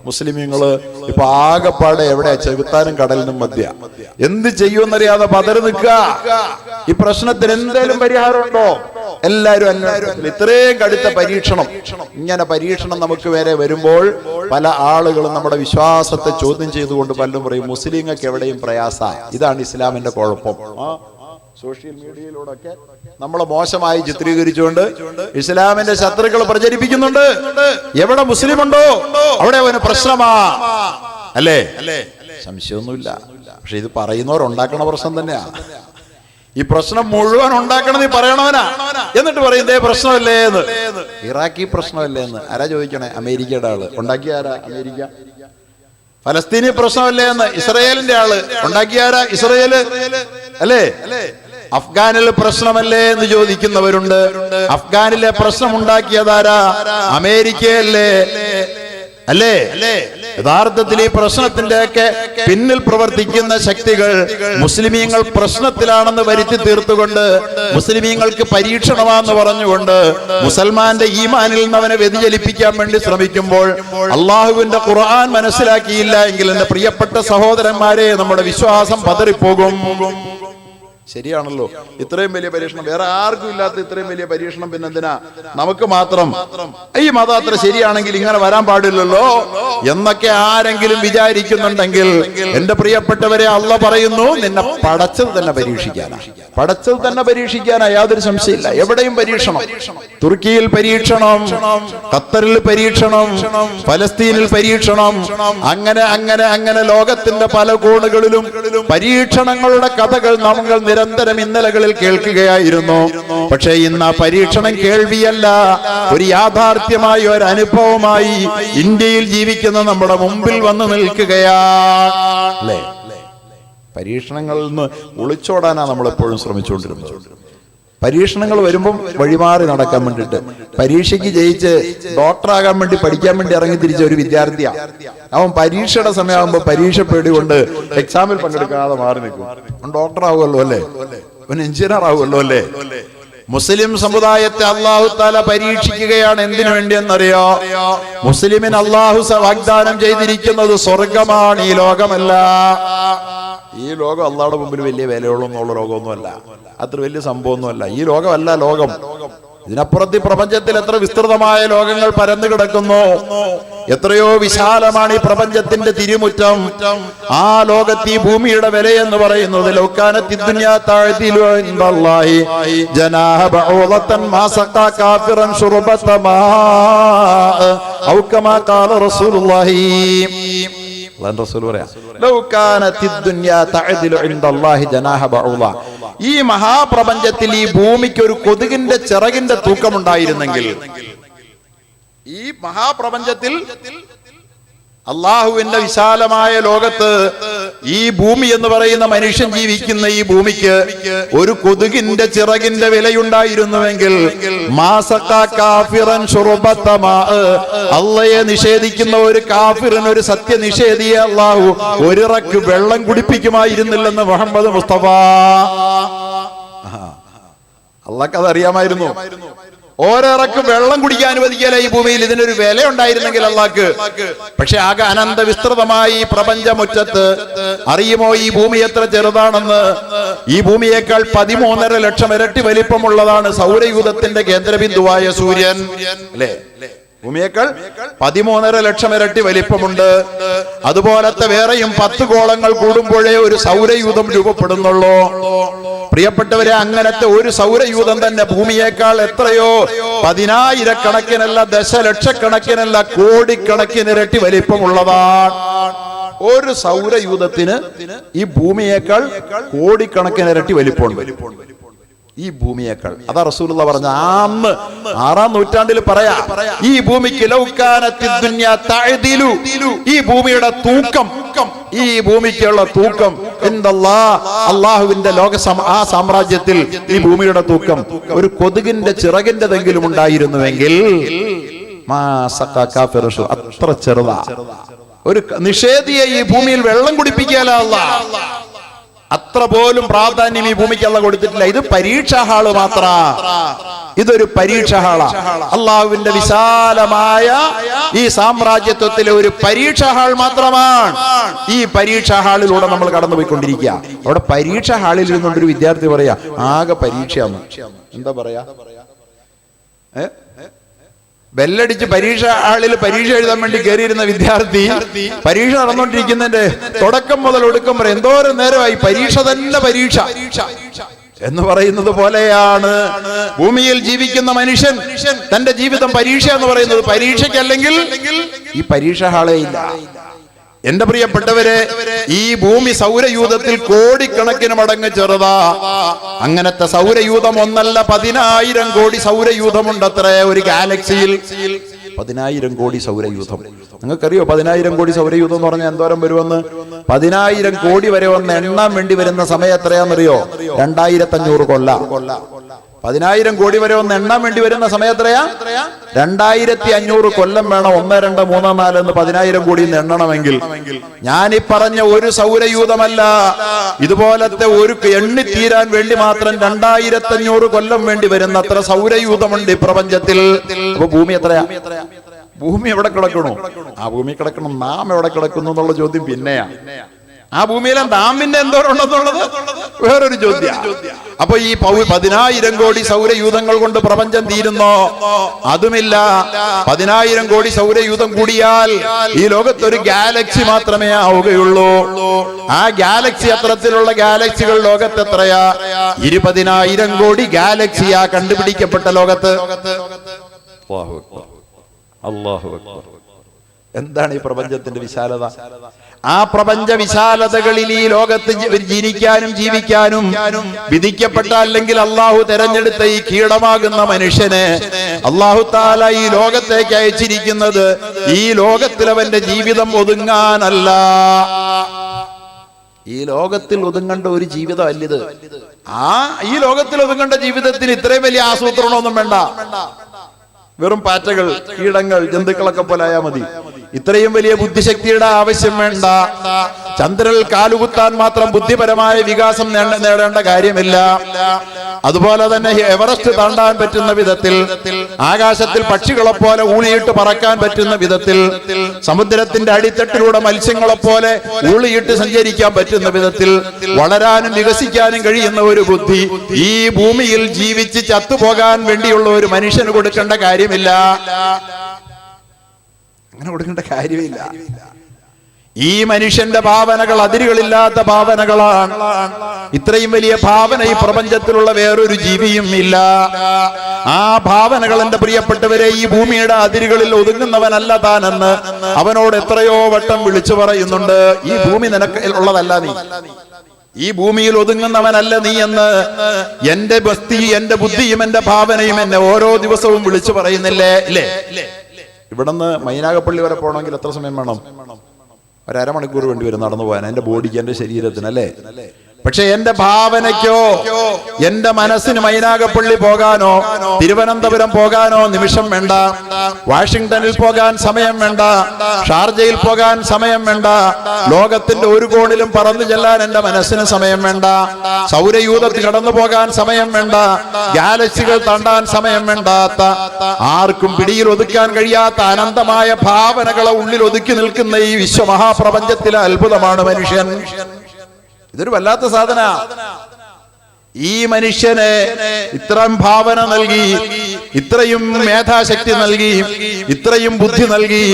മുസ്ലിമീങ്ങള് ഇപ്പൊ ആകെപ്പാടെ എവിടെയാ? ചെകുത്താനും കടലിനും മധ്യ. എന്ത് ചെയ്യുമെന്നറിയാതെ പതറി നിൽക്കുക. ഈ പ്രശ്നത്തിന് എന്തേലും പരിഹാരമുണ്ടോ? എല്ലാരും അന്വേഷണത്തിൽ ഇത്രയും കടുത്ത പരീക്ഷണം, ഇങ്ങനെ പരീക്ഷണം നമുക്ക് വരെ വരുമ്പോൾ പല ആളുകളും നമ്മുടെ വിശ്വാസത്തെ ചോദ്യം ചെയ്തുകൊണ്ട് പലരും പറയും മുസ്ലിങ്ങൾക്ക് എവിടെയും പ്രയാസ. ഇതാണ് ഇസ്ലാമിന്റെ കുഴപ്പം. സോഷ്യൽ മീഡിയയിലൂടെയൊക്കെ നമ്മളെ മോശമായി ചിത്രീകരിച്ചുകൊണ്ട് ഇസ്ലാമിന്റെ ശത്രുക്കൾ പ്രചരിപ്പിക്കുന്നുണ്ട്. എവിടെ മുസ്ലിം ഉണ്ടോ അവിടെ അവന് പ്രശ്നമാ, അല്ലേ? സംശയമൊന്നുമില്ല. പക്ഷെ ഇത് പറയുന്നവരുണ്ടാക്കണ പ്രശ്നം തന്നെയാ. ഈ പ്രശ്നം മുഴുവൻ ഉണ്ടാക്കണത് ഈ പറയണവനാ. എന്നിട്ട് പറയും ഇതേ പ്രശ്നമല്ലേ എന്ന്. ഇറാഖി പ്രശ്നമല്ലേ എന്ന് ആരാ ചോദിക്കണേ? അമേരിക്കയുടെ ആള്. ഉണ്ടാക്കിയ ആരാ? അമേരിക്ക. ഫലസ്തീനി പ്രശ്നമല്ലേ എന്ന് ഇസ്രയേലിന്റെ ആള്. ഉണ്ടാക്കിയ ആരാ? ഇസ്രയേല്, അല്ലേ? അഫ്ഗാനിൽ പ്രശ്നമല്ലേ എന്ന് ചോദിക്കുന്നവരുണ്ട്. അഫ്ഗാനിലെ പ്രശ്നം ഉണ്ടാക്കിയതാരാ? അമേരിക്കയല്ലേ, അല്ലേ? യഥാർത്ഥത്തിൽ ഈ പ്രശ്നത്തിന്റെയൊക്കെ പിന്നിൽ പ്രവർത്തിക്കുന്ന ശക്തികൾ മുസ്ലിമീങ്ങൾ പ്രശ്നത്തിലാണെന്ന് വരുത്തി തീർത്തുകൊണ്ട്, മുസ്ലിമീങ്ങൾക്ക് പരീക്ഷണമാണെന്ന് പറഞ്ഞുകൊണ്ട് മുസൽമാന്റെ ഈമാനിൽ നിന്ന് അവനെ വ്യതിചലിപ്പിക്കാൻ വേണ്ടി ശ്രമിക്കുമ്പോൾ അള്ളാഹുവിന്റെ ഖുർആൻ മനസ്സിലാക്കിയില്ല എങ്കിൽ എന്റെ പ്രിയപ്പെട്ട സഹോദരന്മാരെ, നമ്മുടെ വിശ്വാസം പതറിപ്പോകും. ശരിയാണല്ലോ, ഇത്രയും വലിയ പരീക്ഷണം വേറെ ആർക്കും ഇല്ലാത്ത ഇത്രയും വലിയ പരീക്ഷണം പിന്നെന്തിനാ നമുക്ക് മാത്രം? ഈ മതം അത്ര ശരിയാണെങ്കിൽ ഇങ്ങനെ വരാൻ പാടില്ലല്ലോ എന്നൊക്കെ ആരെങ്കിലും വിചാരിക്കുന്നുണ്ടെങ്കിൽ എന്റെ പ്രിയപ്പെട്ടവരെ, അള്ള പറയുന്നു നിന്നെ പടച്ചത് തന്നെ പരീക്ഷിക്കാനാ. പടച്ചത് തന്നെ പരീക്ഷിക്കാനാ, യാതൊരു സംശയമില്ല. എവിടെയും പരീക്ഷണം. തുർക്കിയിൽ പരീക്ഷണം, ഖത്തറിൽ പരീക്ഷണം, ഫലസ്തീനിൽ പരീക്ഷണം, അങ്ങനെ അങ്ങനെ അങ്ങനെ ലോകത്തിന്റെ പല കോണുകളിലും പരീക്ഷണങ്ങളുടെ കഥകൾ നമ്മൾ നിരന്തരം ഇന്നലകളിൽ കേൾക്കുകയായിരുന്നു. പക്ഷേ ഇന്ന് ആ പരീക്ഷണം കേൾവിയല്ല, ഒരു യാഥാർത്ഥ്യമായി, ഒരു അനുഭവമായി ഇന്ത്യയിൽ ജീവിക്കുന്ന നമ്മുടെ മുമ്പിൽ വന്നു നിൽക്കുകയാണ്. പരീക്ഷണങ്ങളിൽ നിന്ന് ഒളിച്ചോടാനാണ് നമ്മൾ എപ്പോഴും ശ്രമിച്ചുകൊണ്ടിരുന്നത്. പരീക്ഷണങ്ങൾ വരുമ്പം വഴിമാറി നടക്കാൻ വേണ്ടിയിട്ട്, പരീക്ഷയ്ക്ക് ജയിച്ച് ഡോക്ടറാകാൻ വേണ്ടി പഠിക്കാൻ വേണ്ടി ഇറങ്ങി തിരിച്ച ഒരു വിദ്യാർത്ഥിയാ. അവൻ പരീക്ഷയുടെ സമയമാകുമ്പോ പരീക്ഷ പേടികൊണ്ട് എക്സാമിൽ പങ്കെടുക്കാതെ മാറി നിൽക്കും. അവൻ ഡോക്ടർ ആവുമല്ലോ, അല്ലേ? അവൻ എഞ്ചിനീയർ ആവുമല്ലോ, അല്ലേ? മുസ്ലിം സമുദായത്തെ അള്ളാഹു താല പരീക്ഷിക്കുകയാണ്. എന്തിനു വേണ്ടിയെന്നറിയോ? മുസ്ലിമിന് അള്ളാഹു വാഗ്ദാനം ചെയ്തിരിക്കുന്നത് സ്വർഗമാണ്, ഈ ലോകമല്ല. ഈ ലോകം അള്ളാഹുടെ മുമ്പിൽ വലിയ വിലയുള്ളൊന്നുള്ള ലോകമൊന്നുമല്ല, അത്ര വലിയ സംഭവമൊന്നുമല്ല. ഈ ലോകമല്ല ലോകം. ഇതിനപ്പുറത്ത് ഈ പ്രപഞ്ചത്തിൽ എത്ര വിസ്തൃതമായ ലോകങ്ങൾ പരന്നു കിടക്കുന്നു. എത്രയോ വിശാലമാണ് ഈ പ്രപഞ്ചത്തിന്റെ തിരുമുറ്റം. ആ ലോകത്ത് ഈ ഭൂമിയുടെ വില എന്ന് പറയുന്നത് ഈ മഹാപ്രപഞ്ചത്തിൽ ഈ ഭൂമിക്ക് ഒരു കൊതുകിന്റെ ചിറകിന്റെ തൂക്കമുണ്ടായിരുന്നെങ്കിൽ, ഈ മഹാപ്രപഞ്ചത്തിൽ അള്ളാഹുവിന്റെ വിശാലമായ ലോകത്ത് ഈ ഭൂമി എന്ന് പറയുന്ന മനുഷ്യൻ ജീവിക്കുന്ന ഈ ഭൂമിക്ക് ഒരു കൊതുകിന്റെ ചിറകിന്റെ വിലയുണ്ടായിരുന്നുവെങ്കിൽ അള്ളയെ നിഷേധിക്കുന്ന ഒരു കാഫിറിന്, ഒരു സത്യനിഷേധിയെ അള്ളാഹു ഒരിറക്ക് വെള്ളം കുടിപ്പിക്കുമായിരുന്നില്ലെന്ന് മുഹമ്മദ് മുസ്തഫ. അള്ളാഹ്ക്ക് അതറിയാമായിരുന്നു. ഓരോറക്ക് വെള്ളം കുടിക്കാൻ അനുവദിക്കല ഈ ഭൂമിയിൽ. ഇതിനൊരു വില ഉണ്ടായിരുന്നെങ്കിൽ അള്ളാഹ്ക്ക്. പക്ഷെ ആകെ അനന്ത വിസ്തൃതമായി ഈ പ്രപഞ്ചമുറ്റത്ത് അറിയുമോ ഈ ഭൂമി എത്ര ചെറുതാണെന്ന്? ഈ ഭൂമിയേക്കാൾ 13.5 ലക്ഷം ഇരട്ടി വലിപ്പമുള്ളതാണ് സൗരയൂഥത്തിന്റെ കേന്ദ്രബിന്ദുവായ സൂര്യൻ, അല്ലേ? ഭൂമിയേക്കാൾ 13.5 ലക്ഷം ഇരട്ടി വലിപ്പമുണ്ട്. അതുപോലത്തെ വേറെയും 10 ഗോളങ്ങൾ കൂടുമ്പോഴേ ഒരു സൗരയൂഥം രൂപപ്പെടുന്നുള്ളൂ. പ്രിയപ്പെട്ടവരെ, അങ്ങനത്തെ ഒരു സൗരയൂഥം തന്നെ ഭൂമിയേക്കാൾ എത്രയോ 10,000-കണക്കിനല്ല, ദശലക്ഷക്കണക്കിനല്ല, കോടിക്കണക്കിന് ഇരട്ടി വലിപ്പമുള്ളതാണ്. ഒരു സൗരയൂഥത്തിന് ഈ ഭൂമിയേക്കാൾ കോടിക്കണക്കിന് ഇരട്ടി വലിപ്പമുണ്ട്. ഈ ഭൂമിയേക്കാൾ. അതാ റസൂലുള്ള പറഞ്ഞ അന്ന് 6-ാം നൂറ്റാണ്ടിൽ പറയാ, ഈ ഭൂമിക്ക് ഈ ഭൂമിയുടെ തൂക്കം, ഈ ഭൂമിക്കുള്ള തൂക്കം അള്ളാഹുവിന്റെ ലോക ആ സാമ്രാജ്യത്തിൽ ഈ ഭൂമിയുടെ തൂക്കം ഒരു കൊതുകിന്റെ ചിറകിന്റെതെങ്കിലും ഉണ്ടായിരുന്നുവെങ്കിൽ അത്ര ചെറുതാ. ഒരു നിഷേധിയെ ഈ ഭൂമിയിൽ വെള്ളം കുടിപ്പിക്കാനല്ല, അത്ര പോലും പ്രാധാന്യം ഈ ഭൂമിക്ക് അല്ല കൊടുത്തിട്ടില്ല. ഇത് പരീക്ഷാ ഹാള് മാത്ര. ഇതൊരു പരീക്ഷ ഹാളാ. അള്ളാഹുവിന്റെ വിശാലമായ ഈ സാമ്രാജ്യത്വത്തിലെ ഒരു പരീക്ഷ ഹാൾ മാത്രമാണ്. ഈ പരീക്ഷ ഹാളിലൂടെ നമ്മൾ കടന്നുപോയിക്കൊണ്ടിരിക്കുക. അവിടെ പരീക്ഷ ഹാളിൽ ഇരുന്നുകൊണ്ടൊരു വിദ്യാർത്ഥി പറയാ ആകെ പരീക്ഷയാണ്. എന്താ പറയാ? ബെല്ലടിച്ച് പരീക്ഷ ഹാളിൽ പരീക്ഷ എഴുതാൻ വേണ്ടി കയറിയിരുന്ന വിദ്യാർത്ഥി പരീക്ഷ നടന്നുകൊണ്ടിരിക്കുന്നതിന്റെ തുടക്കം മുതൽ ഒടുക്കം വരെ എന്തോരം നേരമായി പരീക്ഷ തന്നെ പരീക്ഷ എന്ന് പറയുന്നത് പോലെയാണ് ഭൂമിയിൽ ജീവിക്കുന്ന മനുഷ്യൻ തന്റെ ജീവിതം പരീക്ഷ എന്ന് പറയുന്നത്. പരീക്ഷയ്ക്കല്ലെങ്കിൽ ഈ പരീക്ഷ ഹാളേ ഇല്ല. എന്റെ പ്രിയപ്പെട്ടവരെ, ഈ ഭൂമി സൗരയൂഥത്തിൽ കോടിക്കണക്കിന് മടങ്ങ് ചെറുതാ. അങ്ങനത്തെ സൗരയൂഥം ഒന്നല്ല, 10,000 കോടി സൗരയൂഥമുണ്ട് അത്രേ ഒരു ഗാലക്സിയിൽ. 10,000 കോടി സൗരയൂഥം. നിങ്ങൾക്കറിയോ 10,000 കോടി സൗരയൂഥം എന്ന് പറഞ്ഞാൽ എന്തോരം വരുമെന്ന്? 10,000 കോടി വരെ ഒന്ന് എണ്ണാൻ വേണ്ടി വരുന്ന സമയം എത്രയാണെന്നറിയോ? 2500 കൊല്ലം. 10,000 കോടി വരെ ഒന്ന് എണ്ണാൻ വേണ്ടി വരുന്ന സമയം എത്രയാ? 2500 കൊല്ലം വേണം. 1, 2, 3, 4 എന്ന് 10,000 കോടി എണ്ണണമെങ്കിൽ. ഞാൻ ഈ പറഞ്ഞ ഒരു സൗരയൂഥമല്ല, ഇതുപോലത്തെ ഒരു എണ്ണിത്തീരാൻ വേണ്ടി മാത്രം 2500 കൊല്ലം വേണ്ടി വരുന്ന അത്ര സൗരയൂഥമുണ്ട് ഈ പ്രപഞ്ചത്തിൽ. അപ്പൊ ഭൂമി എത്രയാ? ഭൂമി എവിടെ കിടക്കണു? ആ ഭൂമി കിടക്കണം. നാം എവിടെ കിടക്കുന്നു എന്നുള്ള ചോദ്യം പിന്നെയാ. ആ ഭൂമിയിലെ നാം പിന്നെ എന്തോരുണ്ടെന്നുള്ളത് വേറൊരു ചോദ്യം. അപ്പൊ ഈ 10,000 കോടി സൗരയൂഥങ്ങൾ കൊണ്ട് പ്രപഞ്ചം തീരുന്നോ? അതുമില്ല. 10,000 കോടി സൗരയൂഥം കൂടിയാൽ ഈ ലോകത്തൊരു ഗാലക്സി മാത്രമേ ആവുകയുള്ളൂ. ആ ഗാലക്സി അത്തരത്തിലുള്ള ഗാലക്സികൾ ലോകത്ത് എത്രയാ? 20,000 കോടി ഗാലക്സിയാ കണ്ടുപിടിക്കപ്പെട്ട ലോകത്ത്. അല്ലാഹു അക്ബർ. എന്താണ് ഈ പ്രപഞ്ചത്തിന്റെ വിശാലത? ആ പ്രപഞ്ച വിശാലതകളിൽ ഈ ലോകത്ത് ജനിക്കാനും ജീവിക്കാനും വിധിക്കപ്പെട്ട, അല്ലെങ്കിൽ അള്ളാഹു തെരഞ്ഞെടുത്ത ഈ കീടമാകുന്ന മനുഷ്യനെ അള്ളാഹു താല ഈ ലോകത്തേക്ക് അയച്ചിരിക്കുന്നത് ഈ ലോകത്തിൽ അവന്റെ ജീവിതം ഒതുങ്ങാനല്ല. ഈ ലോകത്തിൽ ഒതുങ്ങേണ്ട ഒരു ജീവിതം അല്ലിത്. ഈ ലോകത്തിൽ ഒതുങ്ങേണ്ട ജീവിതത്തിന് ഇത്രയും വലിയ ആസൂത്രണമൊന്നും വേണ്ട. വെറും പാറ്റകൾ, കീടങ്ങൾ, ജന്തുക്കളൊക്കെ പോലെ ആയാൽ മതി. ഇത്രയും വലിയ ബുദ്ധിശക്തിയുടെ ആവശ്യം വേണ്ട. ചന്ദ്രനിൽ കാലുകുത്താൻ മാത്രം ബുദ്ധിപരമായ വികാസം നേടേണ്ട കാര്യമില്ല. അതുപോലെ തന്നെ എവറസ്റ്റ് താണ്ടാൻ പറ്റുന്ന വിധത്തിൽ, ആകാശത്തിൽ പക്ഷികളെ പോലെ ഊളിയിട്ട് പറക്കാൻ പറ്റുന്ന വിധത്തിൽ, സമുദ്രത്തിന്റെ അടിത്തട്ടിലൂടെ മത്സ്യങ്ങളെ പോലെ ഊളിയിട്ട് സഞ്ചരിക്കാൻ പറ്റുന്ന വിധത്തിൽ വളരാനും വികസിക്കാനും കഴിയുന്ന ഒരു ബുദ്ധി ഈ ഭൂമിയിൽ ജീവിച്ച് ചത്തുപോകാൻ വേണ്ടിയുള്ള ഒരു മനുഷ്യന് കൊടുക്കേണ്ട കാര്യമില്ല. അങ്ങനെ കൊടുക്കേണ്ട കാര്യമില്ല. ഈ മനുഷ്യന്റെ ഭാവനകൾ അതിരുകളില്ലാത്ത ഭാവനകളാണ്. ഇത്രയും വലിയ ഭാവന ഈ പ്രപഞ്ചത്തിലുള്ള വേറൊരു ജീവിയും ഇല്ല. ആ ഭാവനകൾ, എന്റെ പ്രിയപ്പെട്ടവരെ, ഈ ഭൂമിയുടെ അതിരുകളിൽ ഒതുങ്ങുന്നവനല്ല താനെന്ന് അവനോട് എത്രയോ വട്ടം വിളിച്ചു പറയുന്നുണ്ട്. ഈ ഭൂമി നിനക്ക് ഉള്ളതല്ല, നീ ഈ ഭൂമിയിൽ ഒതുങ്ങുന്നവനല്ല നീ എന്ന് എന്റെ എന്റെ ബുദ്ധിയും എന്റെ ഭാവനയും എന്നെ ഓരോ ദിവസവും വിളിച്ചു പറയുന്നില്ലേ? ഇല്ലേ? ഇവിടുന്ന് മൈനാഗപ്പള്ളി വരെ പോകണമെങ്കിൽ എത്ര സമയം വേണം? 1.5 മണിക്കൂർ വേണ്ടി വരും നടന്നു പോകാൻ, എന്റെ ബോഡിക്ക്, എന്റെ ശരീരത്തിന്, അല്ലേ? പക്ഷെ എന്റെ ഭാവനയ്ക്കോ എന്റെ മനസ്സിന് മൈനാഗപ്പള്ളി പോകാനോ തിരുവനന്തപുരം പോകാനോ നിമിഷം വേണ്ട. വാഷിംഗ്ടണിൽ പോകാൻ സമയം വേണ്ട. ഷാർജയിൽ പോകാൻ സമയം വേണ്ട. ലോകത്തിന്റെ ഒരു കോണിലും പറന്നു ചെല്ലാൻ എന്റെ മനസ്സിന് സമയം വേണ്ട. സൗരയൂഥത്തിൽ കടന്നു പോകാൻ സമയം വേണ്ട. ഗാലക്സികൾ താണ്ടാൻ സമയം വേണ്ടാത്ത, ആർക്കും പിടിയിൽ ഒതുക്കാൻ കഴിയാത്ത അനന്തമായ ഭാവനകളെ ഉള്ളിൽ ഒതുക്കി നിൽക്കുന്ന ഈ വിശ്വമഹാപ്രപഞ്ചത്തിലെ അത്ഭുതമാണ് മനുഷ്യൻ. ഇതൊരു വല്ലാത്ത സാധന. ഈ മനുഷ്യനെ ഇത്രയും ഭാവന നൽകി, ഇത്രയും മേധാശക്തി നൽകി, ഇത്രയും ബുദ്ധി നൽകി,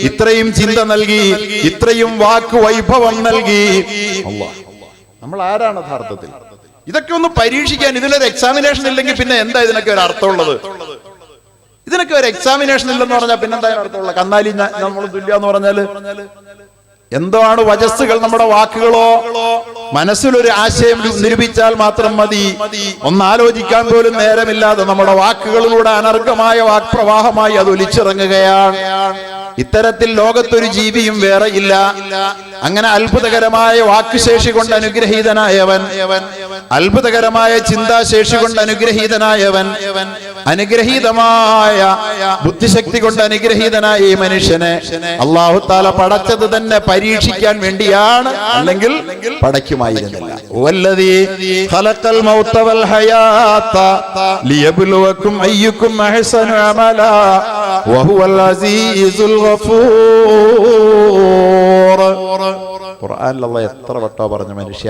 ഇത്രയും ചിന്ത നൽകി, ഇത്രയും വാക്ക് വൈഭവം നൽകി. നമ്മൾ ആരാണ് യഥാർത്ഥത്തിൽ? ഇതൊക്കെ ഒന്ന് പരീക്ഷിക്കാൻ ഇതിലൊരു എക്സാമിനേഷൻ ഇല്ലെങ്കിൽ പിന്നെ എന്താ ഇതിനൊക്കെ ഒരു അർത്ഥമുള്ളത്? ഇതിനൊക്കെ ഒരു എക്സാമിനേഷൻ ഇല്ലെന്ന് പറഞ്ഞാൽ പിന്നെന്താ അർത്ഥമുള്ളത്? കന്നാലി നമ്മൾ തുല്യ എന്ന് പറഞ്ഞാല് എന്തോ ആണ് വചസ്സുകൾ? നമ്മുടെ വാക്കുകളോ മനസ്സിലൊരു ആശയം നിരൂപിച്ചാൽ മാത്രം മതി. ഒന്നാലോചിക്കാൻ പോലും നേരമില്ലാതെ നമ്മുടെ വാക്കുകളിലൂടെ അനർഘമായ വാക്പ്രവാഹമായി അത് ഒലിച്ചിറങ്ങുകയാണ്. ഇത്തരത്തിൽ ലോകത്തൊരു ജീവിയും വേറെ ഇല്ല. അങ്ങനെ അത്ഭുതകരമായ വാക്കുശേഷി കൊണ്ട് അനുഗ്രഹീതനായവൻ, അത്ഭുതകരമായ ചിന്താശേഷി കൊണ്ട് അനുഗ്രഹീതനായവൻ, അനുഗ്രഹീതമായ ബുദ്ധിശക്തി കൊണ്ട് അനുഗ്രഹീതനായ ഈ മനുഷ്യനെ അല്ലാഹു തആല പടച്ചത് തന്നെ പരീക്ഷിക്കാൻ വേണ്ടിയാണ്, അല്ലെങ്കിൽ പടയ്ക്കുമായിരുന്നില്ല. വല്ലദീ ഖലഖൽ മൗത വൽ ഹയാത ലിയബ്ലുവകും അയ്യുകും അഹ്സനു അമലാ വഹുവൽ അസീസുൽ ഗഫൂർ. ഖുർആനിൽ അല്ലാഹ് എത്ര വട്ടാ പറഞ്ഞ മനുഷ്യ,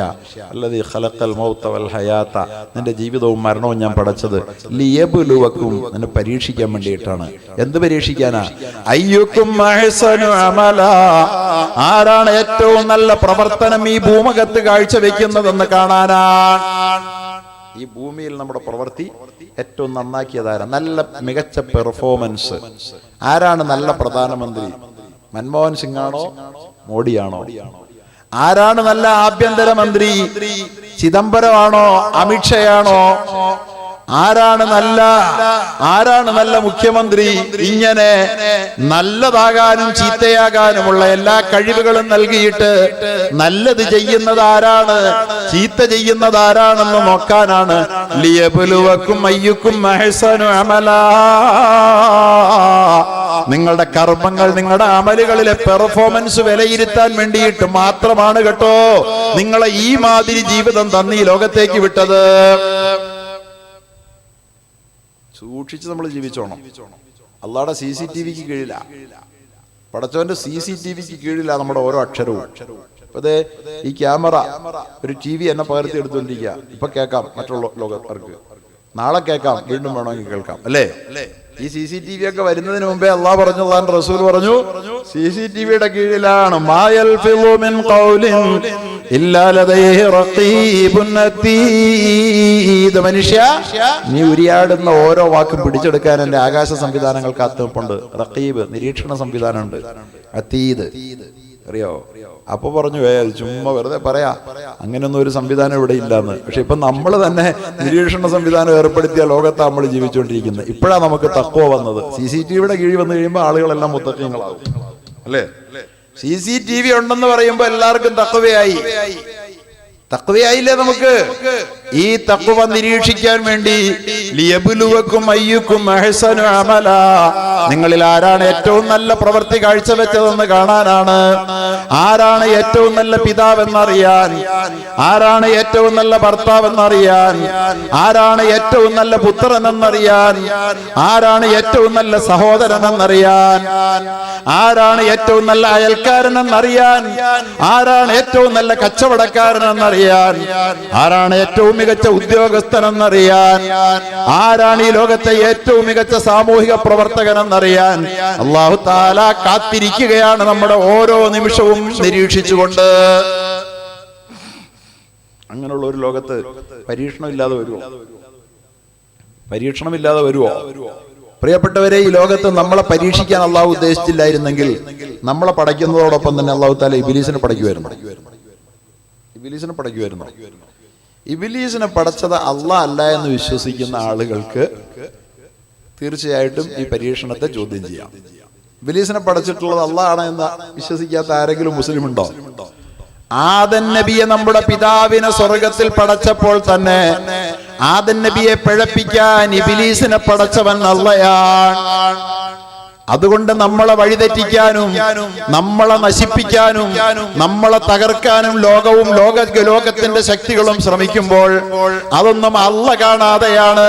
അല്ലദീ ഖലഖൽ മൗത വൽ ഹയാത, നിന്റെ ജീവിതവും മരണവും ഞാൻ പടച്ചത് ലിയബ്ലുവകും, നിന്നെ പരീക്ഷിക്കാൻ വേണ്ടിയിട്ടാണ്. എന്ത് പരീക്ഷിക്കാനാ? അയ്യുകും അഹ്സനു അമലാ, ആരാണ് ഏറ്റവും നല്ല പ്രവർത്തനം ഈ ഭൂമുഖത്ത് കാഴ്ചവെക്കുന്നതെന്ന് കാണാനാണ്. ഈ ഭൂമിയിൽ നമ്മുടെ പ്രവൃത്തി ഏറ്റവും നന്നാക്കിയതാരാ? നല്ല മികച്ച പെർഫോമൻസ് ആരാണ്? നല്ല പ്രധാനമന്ത്രി മൻമോഹൻ സിംഗ് ആണോ മോഡിയാണോ? ആരാണ് നല്ല ആഭ്യന്തരമന്ത്രി? ചിദംബരം ആണോ അമിത്ഷയാണോ? ആരാണ് നല്ല മുഖ്യമന്ത്രി? ഇങ്ങനെ നല്ലതാകാനും ചീത്തയാകാനുമുള്ള എല്ലാ കഴിവുകളും നൽകിയിട്ട് നല്ലത് ചെയ്യുന്നത് ആരാണ്, ചീത്ത ചെയ്യുന്നത് ആരാണെന്ന് നോക്കാനാണ് ലിയബ്ലുവകും അയ്യുകും അഹ്സനു അമലാ. നിങ്ങളുടെ കർമ്മങ്ങൾ, നിങ്ങളുടെ അമലുകളിലെ പെർഫോമൻസ് വിലയിരുത്താൻ വേണ്ടിയിട്ട് മാത്രമാണ് കേട്ടോ നിങ്ങളെ ഈ മാതിരി ജീവിതം തന്ന് ഈ ലോകത്തേക്ക് വിട്ടത്. സൂക്ഷിച്ച് നമ്മൾ ജീവിച്ചോണം. അള്ളാഹുടെ CCTV കീഴില, പടച്ചവന്റെ CCTV കീഴില നമ്മുടെ ഓരോ അക്ഷരവും. അതെ, ഈ ക്യാമറ ഒരു TV എന്നെ പകർത്തി എടുത്തുകൊണ്ടിരിക്കുക. ഇപ്പൊ കേൾക്കാം മറ്റുള്ള ലോകർക്ക്, നാളെ കേൾക്കാം, വീണ്ടും വേണമെങ്കിൽ കേൾക്കാം, അല്ലേ? ഈ CCTV ഒക്കെ വരുന്നതിന് മുമ്പേ അള്ളാഹ് പറഞ്ഞു, അള്ളാഹുവിന്റെ റസൂൽ പറഞ്ഞു, CCTVയുടെ കീഴിലാണ് മാ യൽഫിളു മിൻ ഖൗലിൻ ഇല്ലാ ലദൈഹി റഖീബുൻ അതീദ്. മനുഷ്യ, നീ ഉരിയാടുന്ന ഓരോ വാക്കും പിടിച്ചെടുക്കാൻ എന്റെ ആകാശ സംവിധാനങ്ങൾ കാത്തുനിൽപ്പുണ്ട്. റഖീബ്, നിരീക്ഷണ സംവിധാനമുണ്ട്. അതീദ് അറിയോ? അപ്പൊ പറഞ്ഞു, ചുമ്മാ വെറുതെ പറയാ, അങ്ങനെയൊന്നും ഒരു സംവിധാനം ഇവിടെ ഇല്ലാന്ന്. പക്ഷെ ഇപ്പൊ നമ്മൾ തന്നെ നിരീക്ഷണ സംവിധാനം ഏർപ്പെടുത്തിയ ലോകത്താണ് നമ്മൾ ജീവിച്ചുകൊണ്ടിരിക്കുന്നത്. ഇപ്പോഴാണ് നമുക്ക് തഖ്വ വന്നത്. CCTVയുടെ കീഴിൽ വന്നു കഴിയുമ്പോൾ ആളുകളെല്ലാം മുത്തഖീങ്ങളാവും, അല്ലേ? CCTV ഉണ്ടെന്ന് പറയുമ്പോ എല്ലാവർക്കും തഖ്വയായില്ലേ? നമുക്ക് ഈ തഖ്വ നിരീക്ഷിക്കാൻ വേണ്ടി ലിയബ്ലുവകും അയ്യുകും അഹ്സനു അമലാ, നിങ്ങളിൽ ആരാണ് ഏറ്റവും നല്ല പ്രവൃത്തി കാഴ്ചവെച്ചതെന്ന് കാണാനാണ്. ആരാണ് ഏറ്റവും നല്ല പിതാവെന്നറിയാൻ, ആരാണ് ഏറ്റവും നല്ല ഭർത്താവെന്നറിയാൻ, ആരാണ് ഏറ്റവും നല്ല പുത്രനെന്നറിയാൻ, ആരാണ് ഏറ്റവും നല്ല സഹോദരനെന്നറിയാൻ, ആരാണ് ഏറ്റവും നല്ല അയൽക്കാരനെന്നറിയാൻ, ആരാണ് ഏറ്റവും നല്ല കച്ചവടക്കാരനെന്നറിയാൻ, ആരാണ് ഏറ്റവും മികച്ച ഉദ്യോഗസ്ഥനെന്നറിയാൻ, ആരാണ് ഈ ലോകത്തെ ഏറ്റവും മികച്ച സാമൂഹിക പ്രവർത്തകനെന്നറിയാൻ അല്ലാഹു തആല കാത്തിരിക്കുകയാണ് നമ്മുടെ ഓരോ നിമിഷവും നിരീക്ഷിച്ചുകൊണ്ട്. അങ്ങനെയുള്ള ഒരു ലോകത്ത് പരീക്ഷണമില്ലാതെ വരുമോ? പ്രിയപ്പെട്ടവരെ, ഈ ലോകത്ത് നമ്മളെ പരീക്ഷിക്കാൻ അള്ളാഹു ഉദ്ദേശിച്ചില്ലായിരുന്നെങ്കിൽ നമ്മളെ പടയ്ക്കുന്നതോടൊപ്പം തന്നെ അള്ളാഹു തആല ഇബ്ലീസിനെ പടയ്ക്കുമായിരുന്നു. ഇബ്ലീസിനെ പടച്ചത് അള്ളാഹ് അല്ല എന്ന് വിശ്വസിക്കുന്ന ആളുകൾക്ക് തീർച്ചയായിട്ടും ഈ പരീക്ഷണത്തെ ചോദ്യം ചെയ്യാം. ഇബ്ലീസിനെ പടച്ചിട്ടുള്ളത് അള്ളാഹ് ആണ് എന്ന് വിശ്വസിക്കാത്ത ആരെങ്കിലും മുസ്ലിം ഉണ്ടോ? ആദം നബിയെ, നമ്മുടെ പിതാവിനെ സ്വർഗത്തിൽ പടച്ചപ്പോൾ തന്നെ ആദം നബിയെ പിഴപ്പിക്കാൻ ഇബ്ലീസിനെ പടച്ചവൻ അള്ളയാണ്. അതുകൊണ്ട് നമ്മളെ വഴിതെറ്റിക്കാനും നമ്മളെ നശിപ്പിക്കാനും നമ്മളെ തകർക്കാനും ലോകത്തിന്റെ ശക്തികളും ശ്രമിക്കുമ്പോൾ അതൊന്നും അള്ളാഹ് കാണാതെയാണ്,